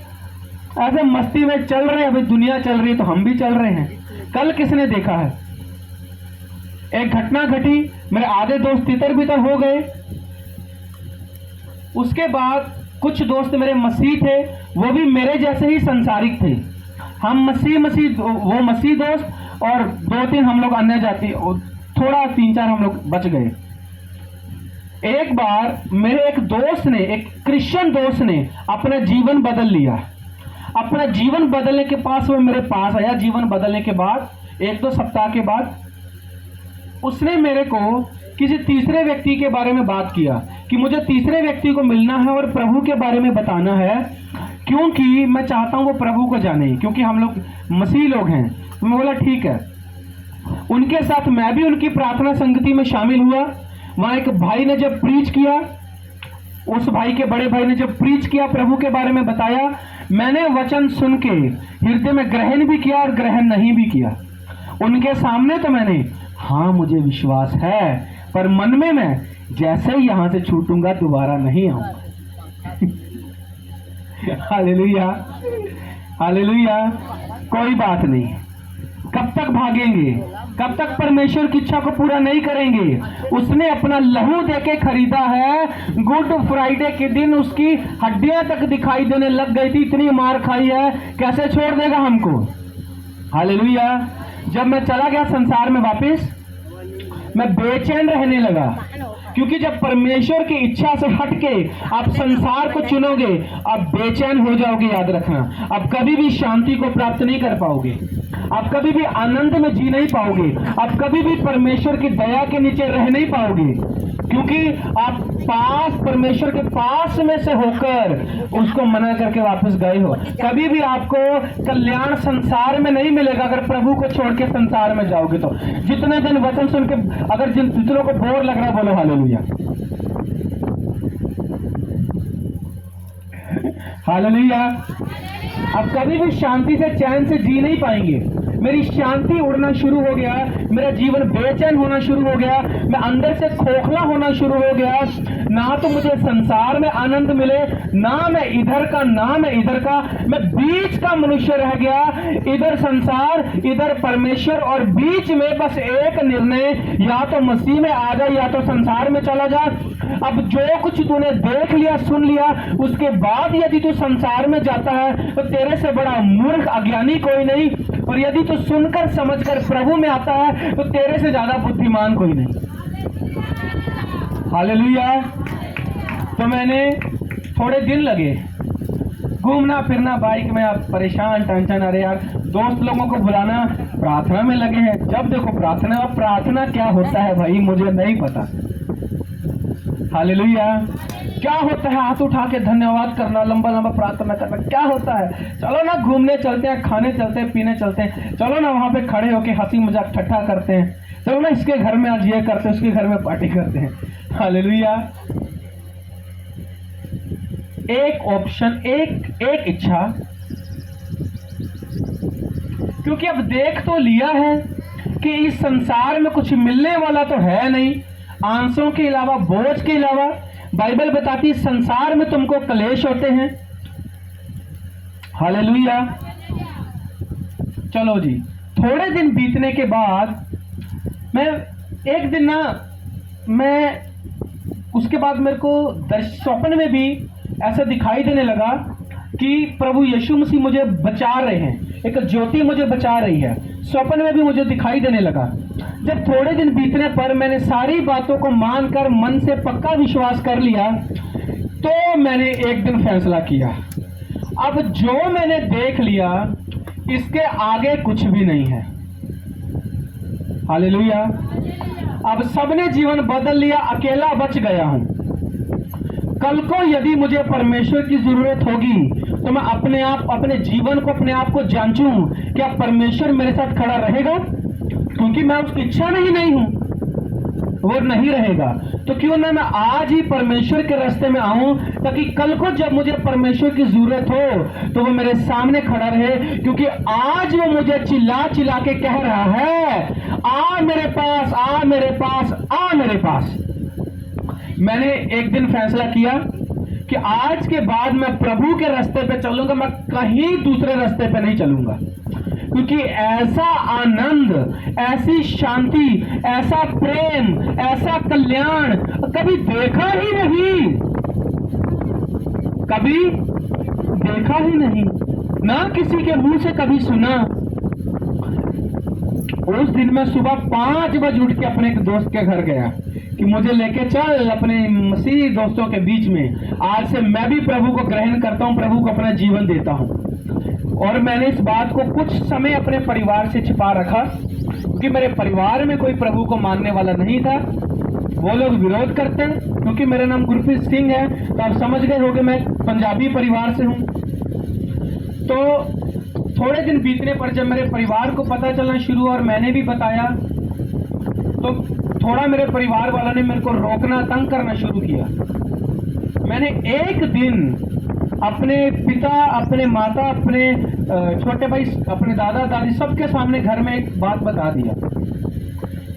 ऐसे मस्ती में चल रहे हैं। अभी दुनिया चल रही है तो हम भी चल रहे हैं। कल किसने देखा है, एक घटना घटी, मेरे आधे दोस्त तितर बितर हो गए। उसके बाद कुछ दोस्त मेरे मसीह थे, वो भी मेरे जैसे ही संसारिक थे। हम वो मसीह दोस्त और 2-3 हम लोग अन्य जाति, थोड़ा 3-4 हम लोग बच गए। एक बार मेरे एक दोस्त ने, एक क्रिश्चियन दोस्त ने अपना जीवन बदल लिया। अपना जीवन बदलने के पास वो मेरे पास आया। जीवन बदलने के बाद 1-2 सप्ताह के बाद उसने मेरे को किसी तीसरे व्यक्ति के बारे में बात किया कि मुझे तीसरे व्यक्ति को मिलना है और प्रभु के बारे में बताना है, क्योंकि मैं चाहता हूं वो प्रभु को जाने, क्योंकि हम लोग मसीह लोग हैं। तो मैं बोला ठीक है। उनके साथ मैं भी उनकी प्रार्थना संगति में शामिल हुआ। वहां एक भाई ने जब प्रीच किया, उस भाई के बड़े भाई ने जब प्रीच किया, प्रभु के बारे में बताया, मैंने वचन सुन के हृदय में ग्रहण भी किया और ग्रहण नहीं भी किया। उनके सामने तो मैंने, हाँ मुझे विश्वास है, पर मन में मैं जैसे ही यहां से छूटूंगा दोबारा नहीं आऊंगा। Hallelujah, hallelujah. कोई बात नहीं, कब तक भागेंगे, कब तक परमेश्वर की इच्छा को पूरा नहीं करेंगे। उसने अपना लहू देके खरीदा है। गुड फ्राइडे के दिन उसकी हड्डियां तक दिखाई देने लग गई थी, इतनी मार खाई है, कैसे छोड़ देगा हमको। हालेलुया। जब मैं चला गया संसार में वापस, मैं बेचैन रहने लगा, क्योंकि जब परमेश्वर की इच्छा से हटके आप संसार को चुनोगे, आप बेचैन हो जाओगे। याद रखना, आप कभी भी शांति को प्राप्त नहीं कर पाओगे, आप कभी भी आनंद में जी नहीं पाओगे, आप कभी भी परमेश्वर की दया के नीचे रह नहीं पाओगे, क्योंकि आप परमेश्वर के पास में से होकर उसको मना करके वापस गए हो। कभी भी आपको कल्याण संसार में नहीं मिलेगा अगर प्रभु को छोड़ के संसार में जाओगे तो। जितने दिन वचन सुन के अगर जितनों को बोर लग रहा है, बोलो हालेलुया, हालेलुया। अब कभी भी शांति से चैन से जी नहीं पाएंगे। मेरी शांति उड़ना शुरू हो गया, मेरा जीवन बेचैन होना शुरू हो गया, मैं अंदर से खोखला होना शुरू हो गया। ना तो मुझे संसार में आनंद मिले, ना मैं इधर का, ना मैं इधर का, मैं बीच का मनुष्य रह गया। इधर संसार, इधर परमेश्वर, और बीच में बस एक निर्णय, या तो मसीह में आ जा या तो संसार में चला जा। अब जो कुछ तूने देख लिया, सुन लिया, उसके बाद यदि तू संसार में जाता है तो तेरे से बड़ा मूर्ख अज्ञानी कोई नहीं, और यदि तू सुनकर समझकर प्रभु में आता है तो तेरे से ज्यादा बुद्धिमान कोई नहीं। हालेलुया। तो मैंने थोड़े दिन लगे घूमना फिरना बाइक में, आप परेशान, टेंशन, अरे यार दोस्त लोगों को बुलाना, प्रार्थना में लगे हैं। जब देखो प्रार्थना, अब प्रार्थना क्या होता है भाई मुझे नहीं पता। हालेलुया। क्या होता है हाथ उठा के धन्यवाद करना, लंबा लंबा प्रार्थना करना, क्या होता है? चलो ना घूमने चलते हैं, खाने चलते हैं, पीने चलते हैं, चलो ना वहां पे खड़े होके हंसी मजाक ठट्ठा करते हैं, चलो ना इसके घर में आज ये करते हैं, उसके घर में पार्टी करते हैं। हालेलुया। एक ऑप्शन, एक इच्छा, क्योंकि अब देख तो लिया है कि इस संसार में कुछ मिलने वाला तो है नहीं, आंसुओं के अलावा, बोझ के अलावा। बाइबल बताती है संसार में तुमको क्लेश होते हैं। हालेलुया। चलो जी, थोड़े दिन बीतने के बाद मैं एक दिन उसके बाद मेरे को स्वप्न में भी ऐसा दिखाई देने लगा कि प्रभु यीशु मसीह मुझे बचा रहे हैं, एक ज्योति मुझे बचा रही है। स्वप्न में भी मुझे दिखाई देने लगा। जब थोड़े दिन बीतने पर मैंने सारी बातों को मानकर मन से पक्का विश्वास कर लिया, तो मैंने एक दिन फैसला किया, अब जो मैंने देख लिया इसके आगे कुछ भी नहीं है। हालेलुया। अब सबने जीवन बदल लिया, अकेला बच गया हूं। कल को यदि मुझे परमेश्वर की जरूरत होगी तो मैं अपने जीवन को, अपने आप को जांचूं, क्या परमेश्वर मेरे साथ खड़ा रहेगा? क्योंकि मैं उसकी इच्छा नहीं हूं, वो नहीं रहेगा, तो क्यों ना मैं आज ही परमेश्वर के रास्ते में आऊं, ताकि कल को जब मुझे परमेश्वर की जरूरत हो तो वो मेरे सामने खड़ा रहे। क्योंकि आज वो मुझे चिल्ला चिल्ला के कह रहा है, आ मेरे पास, आ मेरे पास, आ मेरे पास। मैंने एक दिन फैसला किया कि आज के बाद मैं प्रभु के रास्ते पे चलूंगा, मैं कहीं दूसरे रास्ते पे नहीं चलूंगा। क्योंकि ऐसा आनंद, ऐसी शांति, ऐसा प्रेम, ऐसा कल्याण कभी देखा ही नहीं, कभी देखा ही नहीं, ना किसी के मुंह से कभी सुना। उस दिन मैं सुबह 5 बजे उठ के अपने एक दोस्त के घर गया कि मुझे लेके चल अपने मसीह दोस्तों के बीच में, आज से मैं भी प्रभु को ग्रहण करता हूं, प्रभु को अपना जीवन देता हूं। और मैंने इस बात को कुछ समय अपने परिवार से छिपा रखा, क्योंकि मेरे परिवार में कोई प्रभु को मानने वाला नहीं था। वो लोग विरोध करते हैं, क्योंकि मेरा नाम गुरप्रीत सिंह है, तो आप समझ गए होंगे मैं पंजाबी परिवार से हूं। तो थोड़े दिन बीतने पर जब मेरे परिवार को पता चलना शुरू और मैंने भी बताया, तो थोड़ा मेरे परिवार वालों ने मेरे को रोकना, तंग करना शुरू किया। मैंने एक दिन अपने पिता, अपने माता, अपने छोटे भाई, अपने दादा दादी सबके सामने घर में एक बात बता दिया,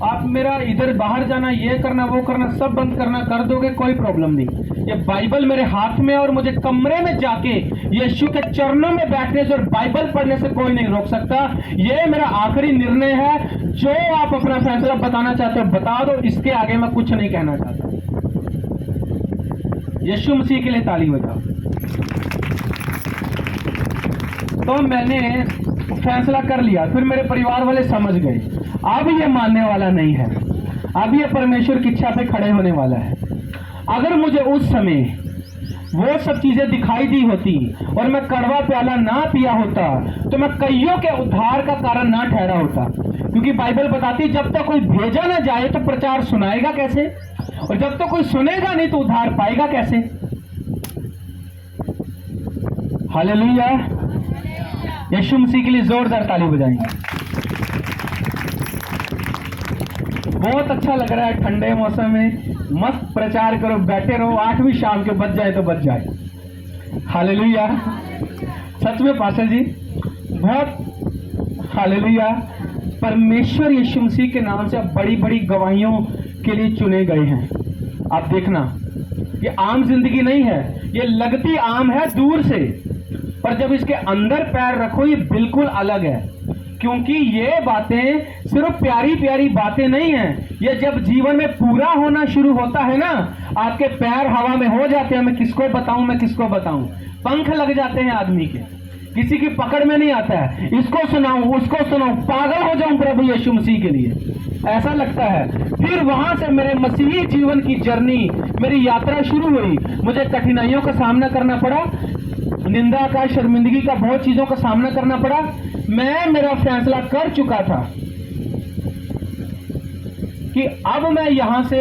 आप मेरा इधर बाहर जाना, ये करना, वो करना, सब बंद करना, कर दोगे कोई प्रॉब्लम नहीं। ये बाइबल मेरे हाथ में, और मुझे कमरे में जाके यीशु के चरणों में बैठने से और बाइबल पढ़ने से कोई नहीं रोक सकता। ये मेरा आखिरी निर्णय है। जो आप अपना फैसला बताना चाहते हो बता दो, इसके आगे मैं कुछ नहीं कहना चाहता। यीशु मसीह के लिए ताली बजाओ। तो मैंने फैसला कर लिया। फिर मेरे परिवार वाले समझ गए, अब ये मानने वाला नहीं है, अब ये परमेश्वर की इच्छा पे खड़े होने वाला है। अगर मुझे उस समय वो सब चीजें दिखाई दी होती और मैं कड़वा प्याला ना पिया होता, तो मैं कईयों के उद्धार का कारण ना ठहरा होता। क्योंकि बाइबल बताती, जब तक कोई भेजा ना जाए तो प्रचार सुनाएगा कैसे, और जब तक कोई सुनेगा नहीं तो उद्धार पाएगा कैसे। हालेलुया। यीशु मसीह के लिए जोरदार ताली बजाएंगे। बहुत अच्छा लग रहा है, ठंडे मौसम में मस्त प्रचार करो, बैठे रहो, 8वीं शाम के बज जाए तो बज जाए। हालेलुया। सच में पास्टर जी बहुत हालेलुया। परमेश्वर यीशु मसीह के नाम से बड़ी बड़ी गवाहियों के लिए चुने गए हैं। आप देखना, ये आम जिंदगी नहीं है, ये लगती आम है दूर से, पर जब इसके अंदर पैर रखो ये बिल्कुल अलग है। क्योंकि ये बातें सिर्फ प्यारी प्यारी बातें नहीं हैं, ये जब जीवन में पूरा होना शुरू होता है ना, आपके पैर हवा में हो जाते हैं। मैं किसको बताऊं, मैं किसको बताऊं, पंख लग जाते हैं आदमी के, किसी की पकड़ में नहीं आता है, इसको सुनाऊं, उसको सुनाऊं, पागल हो जाऊं प्रभु यीशु मसीह के लिए, ऐसा लगता है। फिर वहां से मेरे मसीही जीवन की जर्नी, मेरी यात्रा शुरू हुई। मुझे कठिनाइयों का सामना करना पड़ा, निंदा का, शर्मिंदगी का, बहुत चीजों का सामना करना पड़ा। मेरा फैसला कर चुका था कि अब मैं यहां से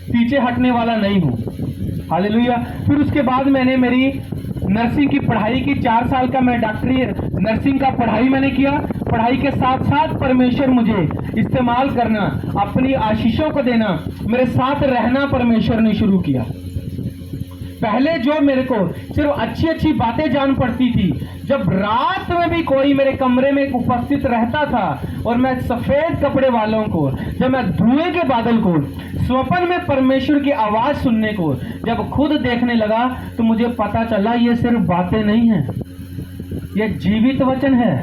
पीछे हटने वाला नहीं हूं। हालेलुया। फिर उसके बाद मैंने मेरी नर्सिंग की पढ़ाई की, 4 साल का मैं डॉक्टरी नर्सिंग का पढ़ाई मैंने किया। पढ़ाई के साथ साथ परमेश्वर मुझे इस्तेमाल करना, अपनी आशीषों को देना, मेरे साथ रहना परमेश्वर ने शुरू किया। पहले जो मेरे को सिर्फ अच्छी अच्छी बातें जान पड़ती थी, जब रात में भी कोई मेरे कमरे में उपस्थित रहता था और मैं सफेद कपड़े वालों को, जब मैं धुएं के बादल को, स्वप्न में परमेश्वर की आवाज सुनने को जब खुद देखने लगा, तो मुझे पता चला ये सिर्फ बातें नहीं है, ये जीवित वचन है।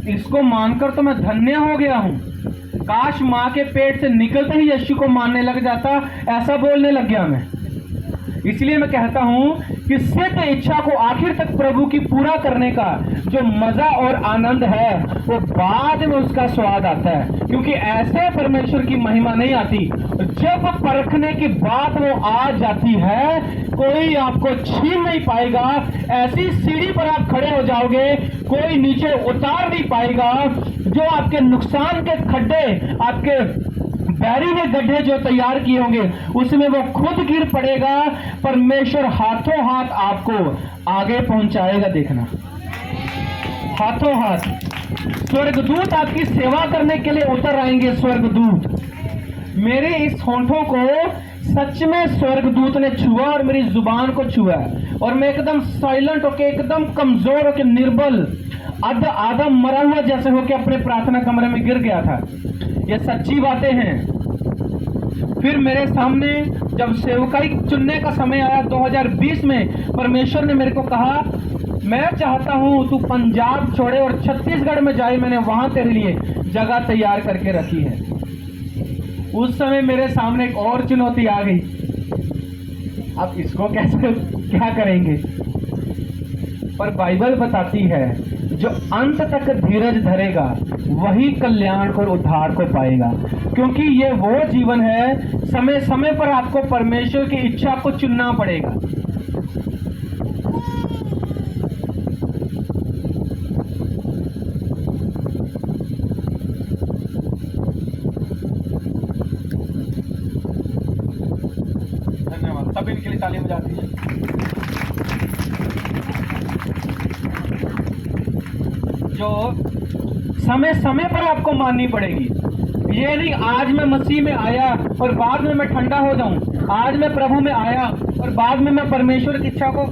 इसको मानकर तो मैं धन्य हो गया हूं। काश मां के पेट से निकलते ही यीशु को मानने लग जाता, ऐसा बोलने लग गया मैं। इसलिए मैं कहता हूं कि सिद्ध इच्छा को आखिर तक प्रभु की पूरा करने का जो मजा और आनंद है, वो बाद में उसका स्वाद आता है, क्योंकि ऐसे परमेश्वर की महिमा नहीं आती। जब परखने की बात वो आ जाती है, कोई आपको छीन नहीं पाएगा। ऐसी सीढ़ी पर आप खड़े हो जाओगे, कोई नीचे उतार नहीं पाएगा। जो आपके नुकसान के खड्डे, आपके बैरी में गड्ढे जो तैयार किए होंगे, उसमें वो खुद गिर पड़ेगा। परमेश्वर हाथों हाथ आपको आगे पहुंचाएगा। देखना, हाथों हाथ स्वर्गदूत आपकी सेवा करने के लिए उतर आएंगे। स्वर्गदूत मेरे इस होंठों को सच में स्वर्गदूत ने छुआ और मेरी जुबान को छुआ, और मैं एकदम साइलेंट होके, एकदम कमजोर होके, निर्बल, आधा मरा हुआ जैसे होके अपने प्रार्थना कमरे में गिर गया था। ये सच्ची बातें हैं। फिर मेरे सामने जब सेवकाई चुनने का समय आया 2020 में, परमेश्वर ने मेरे को कहा, मैं चाहता हूं तू पंजाब छोड़े और छत्तीसगढ़ में जाए, मैंने वहां तेरे लिए जगह तैयार करके रखी है। उस समय मेरे सामने एक और चुनौती आ गई। अब इसको कैसे क्या करेंगे? पर बाइबल बताती है, जो अंत तक धीरज धरेगा वही कल्याण और उद्धार को पाएगा, क्योंकि ये वो जीवन है, समय समय पर आपको परमेश्वर की इच्छा को चुनना पड़ेगा। धन्यवाद, सब इनके लिए ताली बजाती है। जो समय समय पर आपको माननी पड़ेगी। ये नहीं आज मैं मसीह में आया और बाद में मैं ठंडा हो जाऊं, आज मैं प्रभु में आया और बाद में मैं परमेश्वर की इच्छा को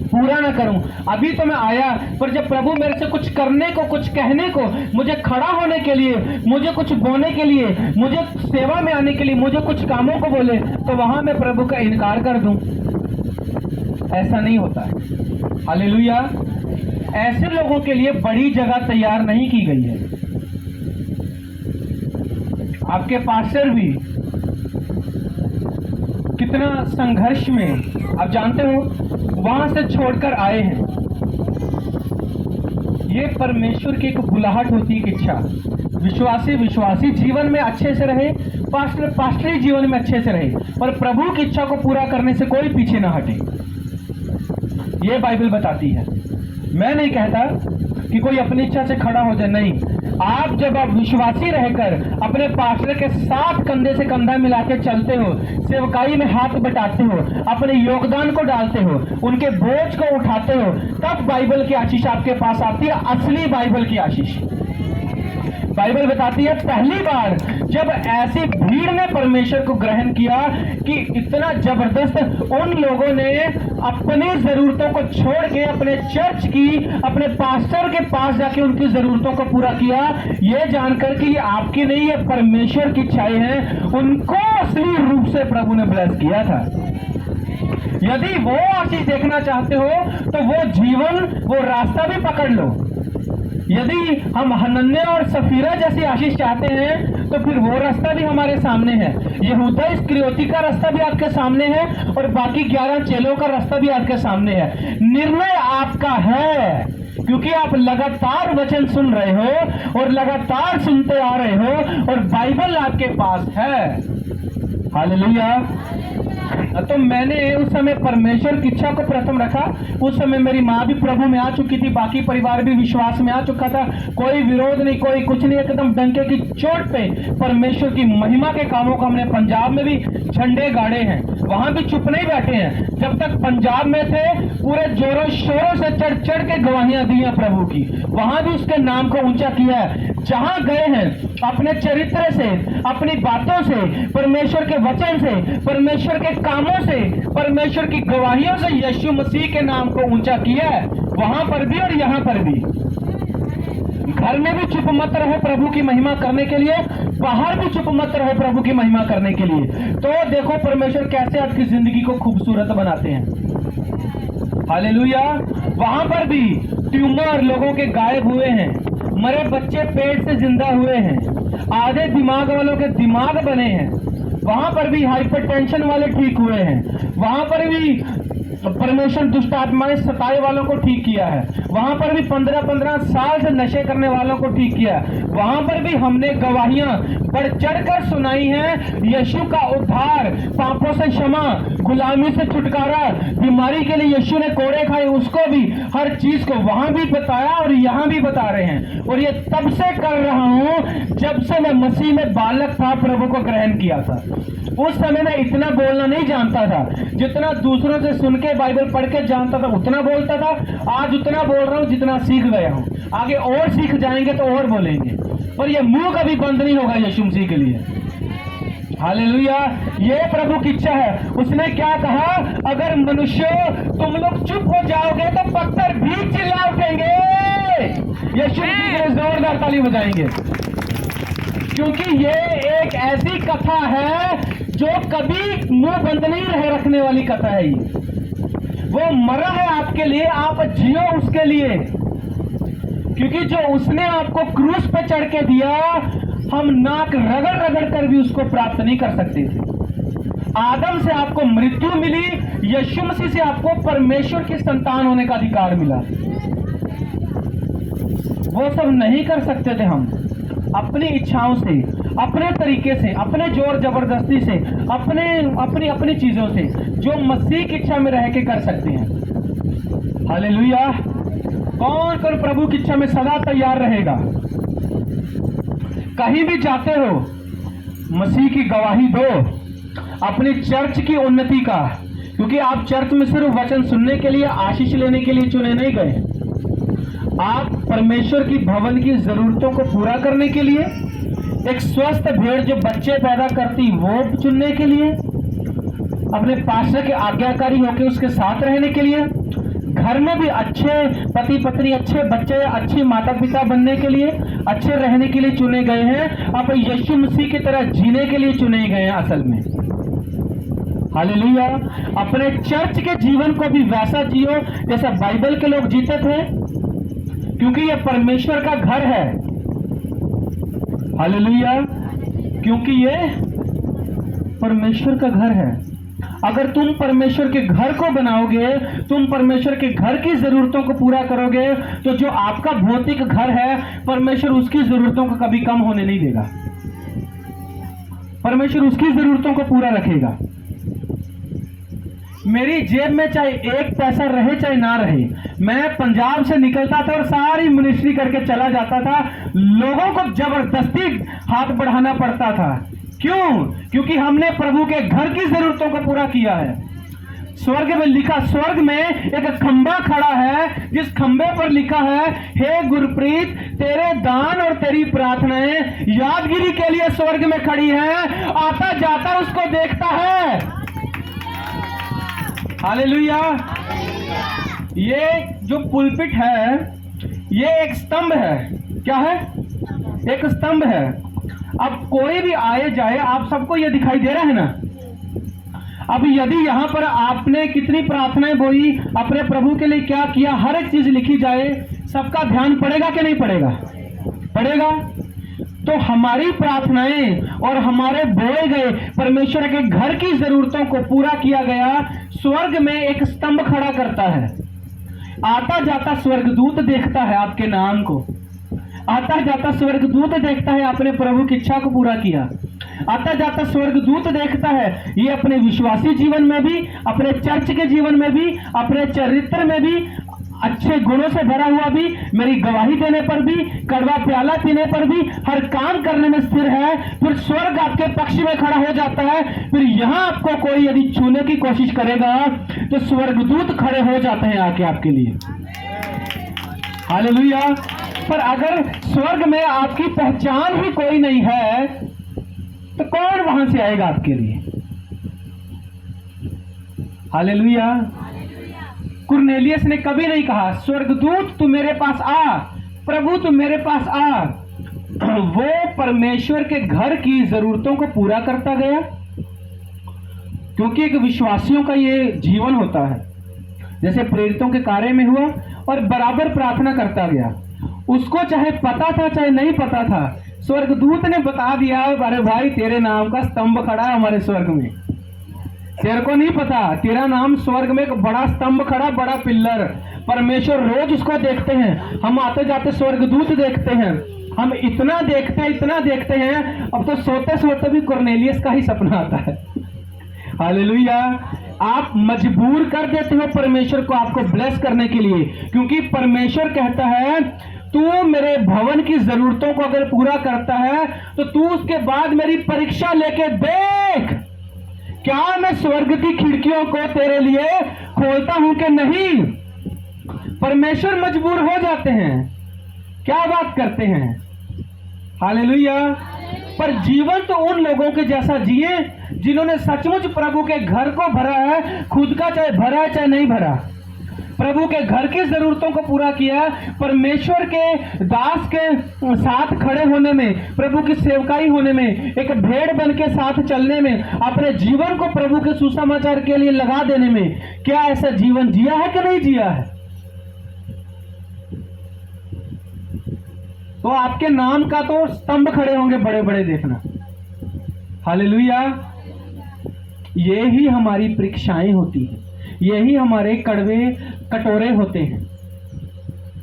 पूरा ना करूं। अभी तो मैं आया, पर जब प्रभु मेरे से कुछ करने को, कुछ कहने को, मुझे खड़ा होने के लिए, मुझे कुछ बोलने के लिए, मुझे सेवा में आने के लिए, मुझे कुछ कामों को बोले, तो वहां मैं प्रभु का इनकार कर दूं। ऐसा नहीं होता है। हालेलुया। ऐसे लोगों के लिए बड़ी जगह तैयार नहीं की गई है। आपके पास्टर भी कितना संघर्ष में, आप जानते हो, वहां से छोड़कर आए हैं। ये परमेश्वर की एक बुलाहट होती है, इच्छा। विश्वासी जीवन में अच्छे से रहे, पास्टरी जीवन में अच्छे से रहे, पर प्रभु की इच्छा को पूरा करने से कोई पीछे ना हटे। ये बाइबल बताती है। मैं नहीं कहता कि कोई अपनी इच्छा से खड़ा हो जाए, नहीं। जब आप विश्वासी रहकर अपने पास्टर के साथ कंधे से कंधा मिला के चलते हो, सेवकाई में हाथ बटाते हो, अपने योगदान को डालते हो, उनके बोझ को उठाते हो, तब बाइबल की आशीष आपके पास आती है, असली बाइबल की आशीष। बाइबल बताती है, पहली बार जब ऐसी भीड़ ने परमेश्वर को ग्रहण किया कि इतना जबरदस्त, उन लोगों ने अपनी जरूरतों को छोड़ के अपने चर्च की, अपने पास्टर के पास जाके उनकी जरूरतों को पूरा किया, ये जानकर कि ये आपकी नहीं है, परमेश्वर की इच्छाएं हैं। उनको असली रूप से प्रभु ने ब्लेस किया था। यदि वो आशीष देखना चाहते हो तो वो जीवन, वो रास्ता भी पकड़ लो। यदि हम हनन्याह और सफीरा जैसी आशीष चाहते हैं तो फिर वो रास्ता भी हमारे सामने है। यहूदा इस्करियोती का रास्ता भी आपके सामने है और बाकी 11 चेलों का रास्ता भी आपके सामने है। निर्णय आपका है, क्योंकि आप लगातार वचन सुन रहे हो और लगातार सुनते आ रहे हो और बाइबल आपके पास है। हालेलुया। तो मैंने उस समय परमेश्वर की इच्छा को प्रथम रखा। उस समय मेरी माँ भी प्रभु में आ चुकी थी, बाकी परिवार भी विश्वास में आ चुका था। कोई विरोध नहीं, कोई कुछ नहीं, एकदम डंके की चोट पे परमेश्वर की महिमा के कामों को हमने पंजाब में भी झंडे गाड़े हैं, वहां भी चुप नहीं बैठे हैं। जब तक पंजाब में थे पूरे जोरों शोरों से चढ़ चढ़ के गवाहियां दी हैं प्रभु की, वहां भी उसके नाम को ऊंचा किया है। जहां गए हैं अपने चरित्र से, अपनी बातों से, परमेश्वर के वचन से, परमेश्वर के कामों से, परमेश्वर की गवाहियों से यीशु मसीह के नाम को ऊंचा किया है, वहां पर भी और यहां पर भी। घर में भी चुप मत रहो प्रभु की महिमा करने के लिए, बाहर भी चुप मत रहो प्रभु की महिमा करने के लिए। तो देखो परमेश्वर कैसे आपकी जिंदगी को खूबसूरत बनाते हैं। हालेलुया। वहां पर भी ट्यूमर लोगों के गायब हुए हैं, मरे बच्चे पेट से जिंदा हुए हैं, आधे दिमाग वालों के दिमाग बने हैं, वहां पर भी हाइपरटेंशन वाले ठीक हुए हैं, वहां पर भी परमेश्वर दुष्ट आत्माएं सताए वालों को ठीक किया है, वहां पर भी 15-15 साल से नशे करने वालों को ठीक किया है, वहां पर भी हमने गवाहियां बढ़ चढ़कर सुनाई है। यीशु का उद्धार, पापों से क्षमा, गुलामी से छुटकारा, बीमारी के लिए यीशु ने कोड़े खाए, उसको भी, हर चीज को वहां भी बताया और यहां भी बता रहे हैं। और ये तब से कर रहा हूं जब से मैं मसीह में बालक था, प्रभु को ग्रहण किया था। उस समय मैं इतना बोलना नहीं जानता था, जितना दूसरों से सुन के बाइबल पढ़ के जानता था उतना बोलता था। आज उतना बोल रहा हूं जितना सीख गया हूं, आगे और सीख जाएंगे तो और बोलेंगे, पर ये मुंह कभी बंद नहीं होगा यीशु मसीह के लिए। हालेलुया। ये प्रभु की इच्छा है। उसने क्या कहा, अगर मनुष्य तुम लोग चुप हो जाओगे तो पत्थर भी चिल्ला उठेंगे। यीशु मसीह के लिए जोरदार ताली बजाएंगे, क्योंकि ये एक ऐसी कथा है जो कभी मुंह बंद नहीं रहे रखने वाली कथा है। ये वो मरा है आपके लिए, आप जियो उसके लिए, क्योंकि जो उसने आपको क्रूस पे चढ़ के दिया, हम नाक रगड़ रगड़ कर भी उसको प्राप्त नहीं कर सकते थे। आदम से आपको मृत्यु मिली, यीशु मसीह से आपको परमेश्वर की संतान होने का अधिकार मिला। वो सब नहीं कर सकते थे हम अपनी इच्छाओं से, अपने तरीके से, अपने जोर जबरदस्ती से, अपनी चीजों से, जो मसीह की इच्छा में रह के कर सकते हैं। हालेलुया। कौन कौन प्रभु की इच्छा में सदा तैयार रहेगा? कहीं भी जाते हो मसीह की गवाही दो, अपनी चर्च की उन्नति का, क्योंकि आप चर्च में सिर्फ वचन सुनने के लिए, आशीष लेने के लिए चुने नहीं गए। आप परमेश्वर की भवन की जरूरतों को पूरा करने के लिए, एक स्वस्थ भेड़ जो बच्चे पैदा करती वो चुनने के लिए, अपने पास्टर के आज्ञाकारी होकर उसके साथ रहने के लिए, घर में भी अच्छे पति पत्नी, अच्छे बच्चे, अच्छी माता पिता बनने के लिए, अच्छे रहने के लिए चुने गए हैं। आप यीशु मसीह की तरह जीने के लिए चुने गए हैं असल में। हालेलुया। अपने चर्च के जीवन को भी वैसा जियो जैसा बाइबल के लोग जीते थे, क्योंकि यह परमेश्वर का घर है। हालेलुया। क्योंकि यह परमेश्वर का घर है। अगर तुम परमेश्वर के घर को बनाओगे, तुम परमेश्वर के घर की जरूरतों को पूरा करोगे, तो जो आपका भौतिक घर है, परमेश्वर उसकी जरूरतों को कभी कम होने नहीं देगा। परमेश्वर उसकी जरूरतों को पूरा रखेगा। मेरी जेब में चाहे एक पैसा रहे चाहे ना रहे, मैं पंजाब से निकलता था और सारी मिनिस्ट्री करके चला जाता था। लोगों को जबरदस्ती हाथ बढ़ाना पड़ता था। क्यों? क्योंकि हमने प्रभु के घर की जरूरतों को पूरा किया है। स्वर्ग में लिखा, स्वर्ग में एक खंबा खड़ा है, जिस खंबे पर लिखा है, हे गुरप्रीत, तेरे दान और तेरी प्रार्थनाएं यादगिरी के लिए स्वर्ग में खड़ी हैं, आता जाता उसको देखता है। हालेलुया। ये जो पुलपिट है, ये एक स्तंभ है। क्या है? एक स्तंभ है। अब कोई भी आए जाए, आप सबको ये दिखाई दे रहा है ना। अब यदि यहाँ पर आपने कितनी प्रार्थनाएं बोई, अपने प्रभु के लिए क्या किया, हर एक चीज लिखी जाए, सबका ध्यान पड़ेगा कि नहीं पड़ेगा? पड़ेगा। तो हमारी प्रार्थनाएं और हमारे बोए गए परमेश्वर के घर की जरूरतों को पूरा किया गया स्वर्ग में एक स्तंभ खड़ा करता है। आता जाता स्वर्गदूत देखता है आपके नाम को, आता जाता स्वर्गदूत देखता है आपने प्रभु की इच्छा को पूरा किया, आता जाता स्वर्गदूत देखता है ये अपने विश्वासी जीवन में भी, अपने चर्च के जीवन में भी, अपने चरित्र में भी, अच्छे गुणों से भरा हुआ भी, मेरी गवाही देने पर भी, कड़वा प्याला पीने पर भी, हर काम करने में स्थिर है। फिर स्वर्ग आपके पक्ष में खड़ा हो जाता है। फिर यहां आपको कोई यदि छूने की कोशिश करेगा तो स्वर्गदूत खड़े हो जाते हैं आके आपके लिए। हालेलुया। पर अगर स्वर्ग में आपकी पहचान ही कोई नहीं है तो कौन वहां से आएगा आपके लिए? हालेलुया। कुरनेलियस ने कभी नहीं कहा स्वर्गदूत तू मेरे पास आ, प्रभु तू मेरे पास आ। वो परमेश्वर के घर की जरूरतों को पूरा करता गया, क्योंकि एक विश्वासियों का ये जीवन होता है, जैसे प्रेरितों के कार्य में हुआ, और बराबर प्रार्थना करता गया। उसको चाहे पता था चाहे नहीं पता था, स्वर्गदूत ने बता दिया अरे भाई तेरे नाम का स्तंभ खड़ा है हमारे स्वर्ग में। तेरे को नहीं पता, तेरा नाम स्वर्ग में एक बड़ा स्तंभ खड़ा, बड़ा पिल्लर। परमेश्वर रोज उसको देखते हैं। हम आते जाते स्वर्गदूत देखते हैं, हम इतना देखते हैं, अब तो सोते सोते भी कुरनेलियस का ही सपना आता है। हालेलुया। आप मजबूर कर देते हो परमेश्वर को आपको ब्लेस करने के लिए, क्योंकि परमेश्वर कहता है तू मेरे भवन की जरूरतों को अगर पूरा करता है तो तू उसके बाद मेरी परीक्षा लेके देख, क्या मैं स्वर्ग की खिड़कियों को तेरे लिए खोलता हूं कि नहीं। परमेश्वर मजबूर हो जाते हैं, क्या बात करते हैं। हालेलुया। पर जीवन तो उन लोगों के जैसा जिए जिन्होंने सचमुच प्रभु के घर को भरा है, खुद का चाहे भरा है चाहे नहीं भरा, प्रभु के घर की जरूरतों को पूरा किया। परमेश्वर के दास के साथ खड़े होने में, प्रभु की सेवकाई होने में, एक भेड़ बन के साथ चलने में, अपने जीवन को प्रभु के सुसमाचार के लिए लगा देने में, क्या ऐसा जीवन जिया है कि नहीं जिया है? तो आपके नाम का तो स्तंभ खड़े होंगे बड़े बड़े, देखना। हालेलुया। यही हमारी परीक्षाएं होती हैं, यही हमारे कड़वे कटोरे होते हैं।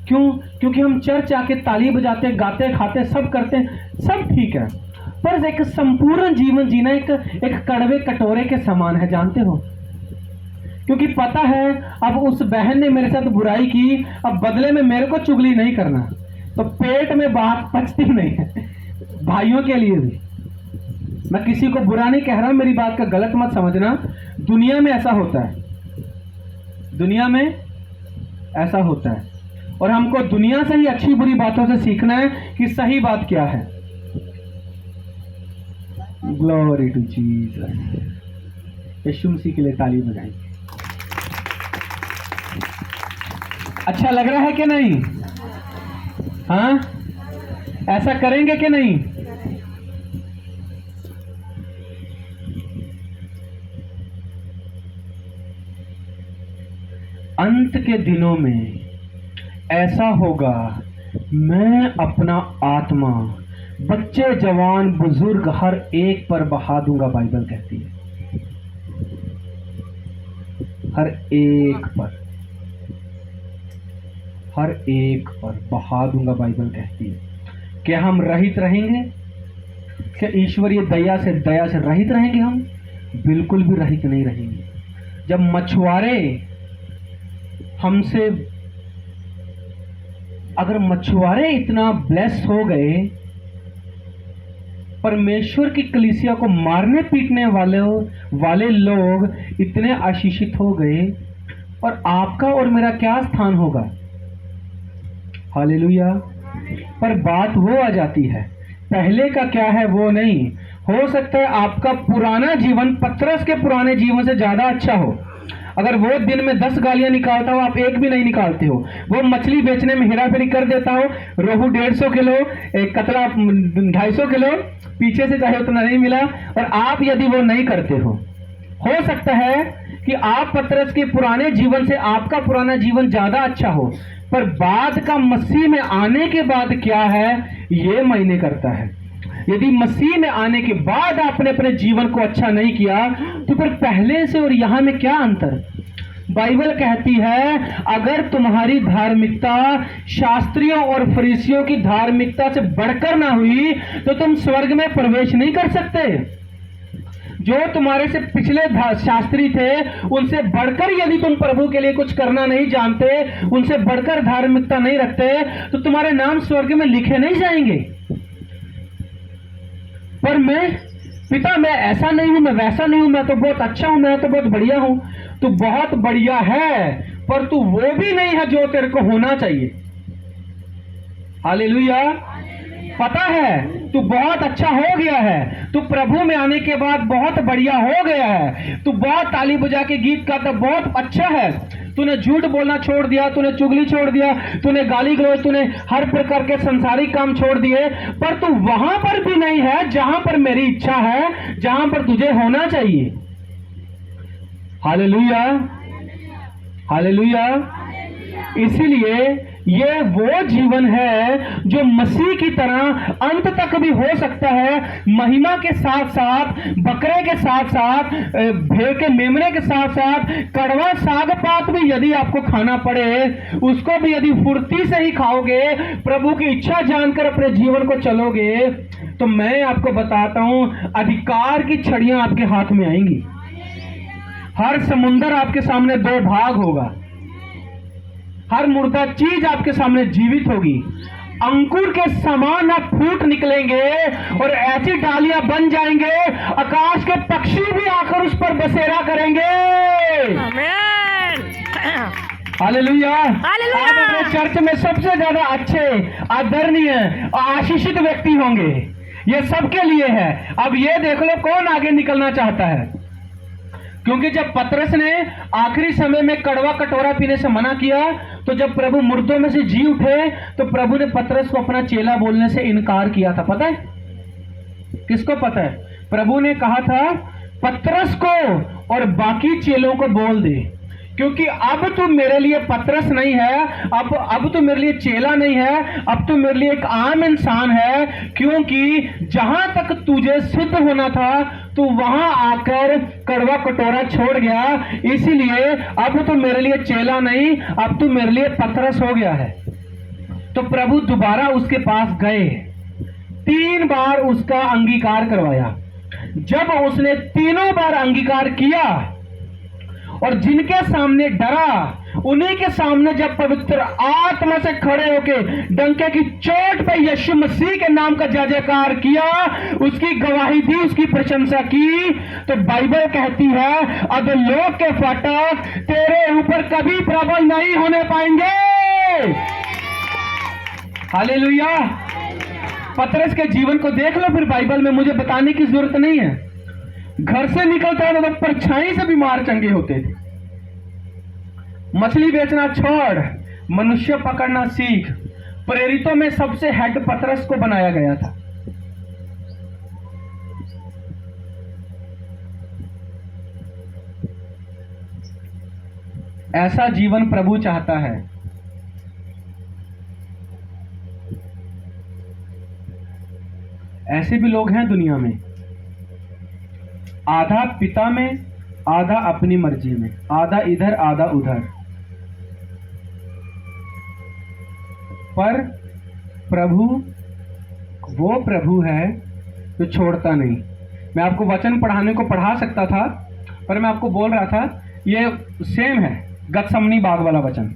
क्यों? क्योंकि हम चर्च आके ताली बजाते, गाते, खाते, सब करते हैं, सब ठीक है, पर एक संपूर्ण जीवन जीना एक कड़वे कटोरे के समान है, जानते हो। क्योंकि पता है अब उस बहन ने मेरे साथ बुराई की, अब बदले में मेरे को चुगली नहीं करना, तो पेट में बात पचती नहीं है। भाइयों के लिए भी मैं किसी को बुरा नहीं कह रहा, मेरी बात का गलत मत समझना। दुनिया में ऐसा होता है, दुनिया में ऐसा होता है, और हमको दुनिया से ही अच्छी बुरी बातों से सीखना है कि सही बात क्या है। Glory to Jesus. Yishu Masih के लिए ताली बजाएंगे। अच्छा लग रहा है कि नहीं? हाँ, ऐसा करेंगे कि नहीं? अंत के दिनों में ऐसा होगा, मैं अपना आत्मा बच्चे, जवान, बुजुर्ग हर एक पर बहा दूंगा, बाइबल कहती है। हर एक पर, हर एक पर बहा दूंगा, बाइबल कहती है। क्या हम रहित रहेंगे? क्या ईश्वरीय दया से रहित रहेंगे? हम बिल्कुल भी रहित नहीं रहेंगे। जब मछुआरे हमसे, अगर मछुआरे इतना ब्लेस हो गए, परमेश्वर की कलीसिया को मारने पीटने वाले लोग इतने आशीषित हो गए, और आपका और मेरा क्या स्थान होगा? हालेलुया। पर बात वो आ जाती है, पहले का क्या है वो नहीं। हो सकता है आपका पुराना जीवन पतरस के पुराने जीवन से ज्यादा अच्छा हो। अगर वो दिन में 10 गालियां निकालता हो, आप एक भी नहीं निकालते हो। वो मछली बेचने में हेराफेरी कर देता हो, रोहू 150 किलो, एक कतला 250 किलो, पीछे से चाहे उतना नहीं मिला, और आप यदि वो नहीं करते हो सकता है कि आप पतरस के पुराने जीवन से आपका पुराना जीवन ज्यादा अच्छा हो, पर बाद का मसीह में आने के बाद क्या है ये मायने करता है। यदि मसीह में आने के बाद आपने अपने जीवन को अच्छा नहीं किया, तो फिर पहले से और यहां में क्या अंतर? बाइबल कहती है अगर तुम्हारी धार्मिकता शास्त्रियों और फरीसियों की धार्मिकता से बढ़कर ना हुई तो तुम स्वर्ग में प्रवेश नहीं कर सकते। जो तुम्हारे से पिछले शास्त्री थे उनसे बढ़कर यदि तुम प्रभु के लिए कुछ करना नहीं जानते, उनसे बढ़कर धार्मिकता नहीं रखते, तो तुम्हारे नाम स्वर्ग में लिखे नहीं जाएंगे। पर पिता मैं ऐसा नहीं हूं, मैं वैसा नहीं हूं, मैं तो बहुत अच्छा हूं, मैं तो बहुत बढ़िया हूं। तू बहुत बढ़िया है, पर तू वो भी नहीं है जो तेरे को होना चाहिए। हालेलुया। पता है तू बहुत अच्छा हो गया है, तू प्रभु में आने के बाद बहुत बढ़िया हो गया है, तू बहुत ताली बजा के गीत गाता बहुत अच्छा है, तूने झूठ बोलना छोड़ दिया, तूने चुगली छोड़ दिया, तूने गाली गलौज, तूने हर प्रकार के संसारिक काम छोड़ दिए, पर तू वहां पर भी नहीं है जहां पर मेरी इच्छा है, जहां पर तुझे होना चाहिए। Hallelujah, hallelujah. इसीलिए ये वो जीवन है जो मसीह की तरह अंत तक भी हो सकता है, महिमा के साथ साथ, बकरे के साथ साथ, भेड़ के मेमने के साथ साथ, कड़वा साग पात भी यदि आपको खाना पड़े, उसको भी यदि फुर्ती से ही खाओगे, प्रभु की इच्छा जानकर अपने जीवन को चलोगे, तो मैं आपको बताता हूं अधिकार की छड़ियां आपके हाथ में आएंगी। हर समुंदर आपके सामने दो भाग होगा, हर मुर्दा चीज आपके सामने जीवित होगी, अंकुर के समान आप फूट निकलेंगे और ऐसी डालियां बन जाएंगे, आकाश के पक्षी भी आकर उस पर बसेरा करेंगे। आमीन। हालेलुया। हालेलुया। आप अपने चर्च में सबसे ज्यादा अच्छे, आदरणीय और आशीषित व्यक्ति होंगे, ये सबके लिए है। अब ये देख लो कौन आगे निकलना चाहता है, क्योंकि जब पतरस ने आखिरी समय में कड़वा कटोरा पीने से मना किया, तो जब प्रभु मुर्दों में से जी उठे, तो प्रभु ने पतरस को अपना चेला बोलने से इनकार किया था। पता है किसको? पता है, प्रभु ने कहा था पतरस को और बाकी चेलों को बोल दे, क्योंकि अब तू मेरे लिए पतरस नहीं है, अब तू मेरे लिए चेला नहीं है, अब तू मेरे लिए एक आम इंसान है, क्योंकि जहां तक तुझे सिद्ध होना था तू वहां आकर कड़वा कटोरा छोड़ गया, इसीलिए अब तू मेरे लिए चेला नहीं, अब तू मेरे लिए पतरस हो गया है। तो प्रभु दोबारा उसके पास गए, 3 बार उसका अंगीकार करवाया। जब उसने तीनों बार अंगीकार किया और जिनके सामने डरा, उन्हीं के सामने जब पवित्र आत्मा से खड़े होके डंके की चोट पे यीशु मसीह के नाम का जय जयकार किया, उसकी गवाही दी, उसकी प्रशंसा की, तो बाइबल कहती है अब लोक के फाटक तेरे ऊपर कभी प्रबल नहीं होने पाएंगे। हालेलुया। पतरस के जीवन को देख लो फिर बाइबल में, मुझे बताने की जरूरत नहीं है। घर से निकलता था तो परछाई से बीमार चंगे होते थे। मछली बेचना छोड़, मनुष्य पकड़ना सीख। प्रेरितों में सबसे हेड पतरस को बनाया गया था। ऐसा जीवन प्रभु चाहता है। ऐसे भी लोग हैं दुनिया में, आधा पिता में, आधा अपनी मर्जी में, आधा इधर आधा उधर, पर प्रभु वो प्रभु है जो छोड़ता नहीं। मैं आपको वचन पढ़ाने को पढ़ा सकता था, पर मैं आपको बोल रहा था ये सेम है गतसमनी बाग वाला वचन,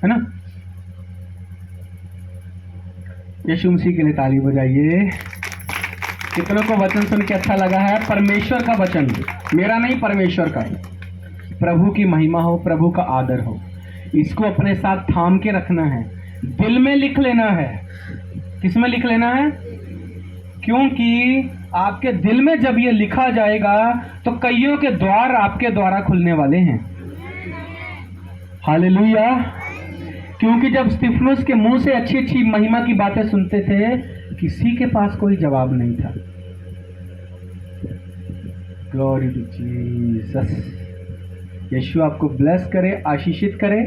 है ना। यीशु मसीह के लिए ताली बजाइए। कितनों को वचन सुन के अच्छा लगा है? परमेश्वर का वचन, मेरा नहीं, परमेश्वर का। प्रभु की महिमा हो, प्रभु का आदर हो, इसको अपने साथ थाम के रखना है, दिल में लिख लेना है। किस में लिख लेना है? क्योंकि आपके दिल में जब ये लिखा जाएगा तो कईयों के द्वार आपके द्वारा खुलने वाले हैं। हालेलुया। क्योंकि जब स्तिफनुस के मुंह से अच्छी अच्छी महिमा की बातें सुनते थे, किसी के पास कोई जवाब नहीं था। Glory to Jesus. यीशु आपको ब्लेस करे, आशीषित करे।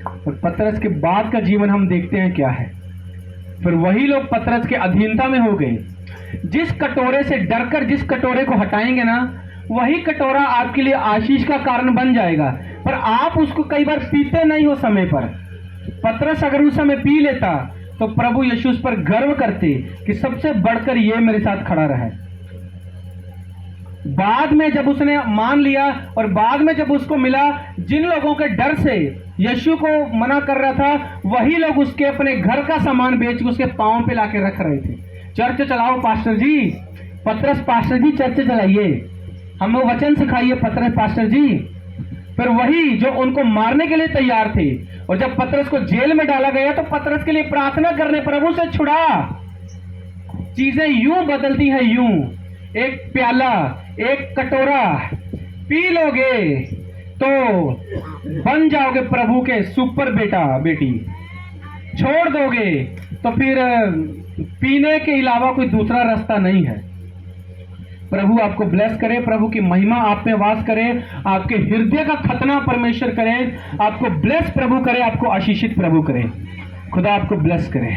और पतरस के बाद का जीवन हम देखते हैं क्या है। फिर वही लोग पतरस के अधीनता में हो गए। जिस कटोरे से डरकर जिस कटोरे को हटाएंगे ना, वही कटोरा आपके लिए आशीष का कारण बन जाएगा, पर आप उसको कई बार पीते नहीं हो समय पर। पतरस अगर उस समय पी लेता तो प्रभु यीशु उस पर गर्व करते कि सबसे बढ़कर ये मेरे साथ खड़ा रहा। बाद में जब उसने मान लिया और बाद में जब उसको मिला, जिन लोगों के डर से यीशु को मना कर रहा था, वही लोग उसके अपने घर का सामान बेच के उसके पांव पे लाके रख रहे थे। चर्च चलाओ पास्टर जी, पतरस पास्टर जी चर्च चलाइए, हमें वचन सिखाइए पतरस पास्टर जी। फिर वही जो उनको मारने के लिए तैयार थे, और जब पतरस को जेल में डाला गया तो पतरस के लिए प्रार्थना करने, प्रभु से छुड़ा। चीजें यूं बदलती हैं, यूं। एक प्याला, एक कटोरा पी लोगे तो बन जाओगे प्रभु के सुपर बेटा बेटी, छोड़ दोगे तो फिर पीने के अलावा कोई दूसरा रास्ता नहीं है। प्रभु आपको ब्लेस करे, प्रभु की महिमा आप में वास करे, आपके हृदय का खतना परमेश्वर करे, आपको ब्लेस प्रभु करे, आपको आशीषित प्रभु करे। खुदा आपको ब्लेस करे।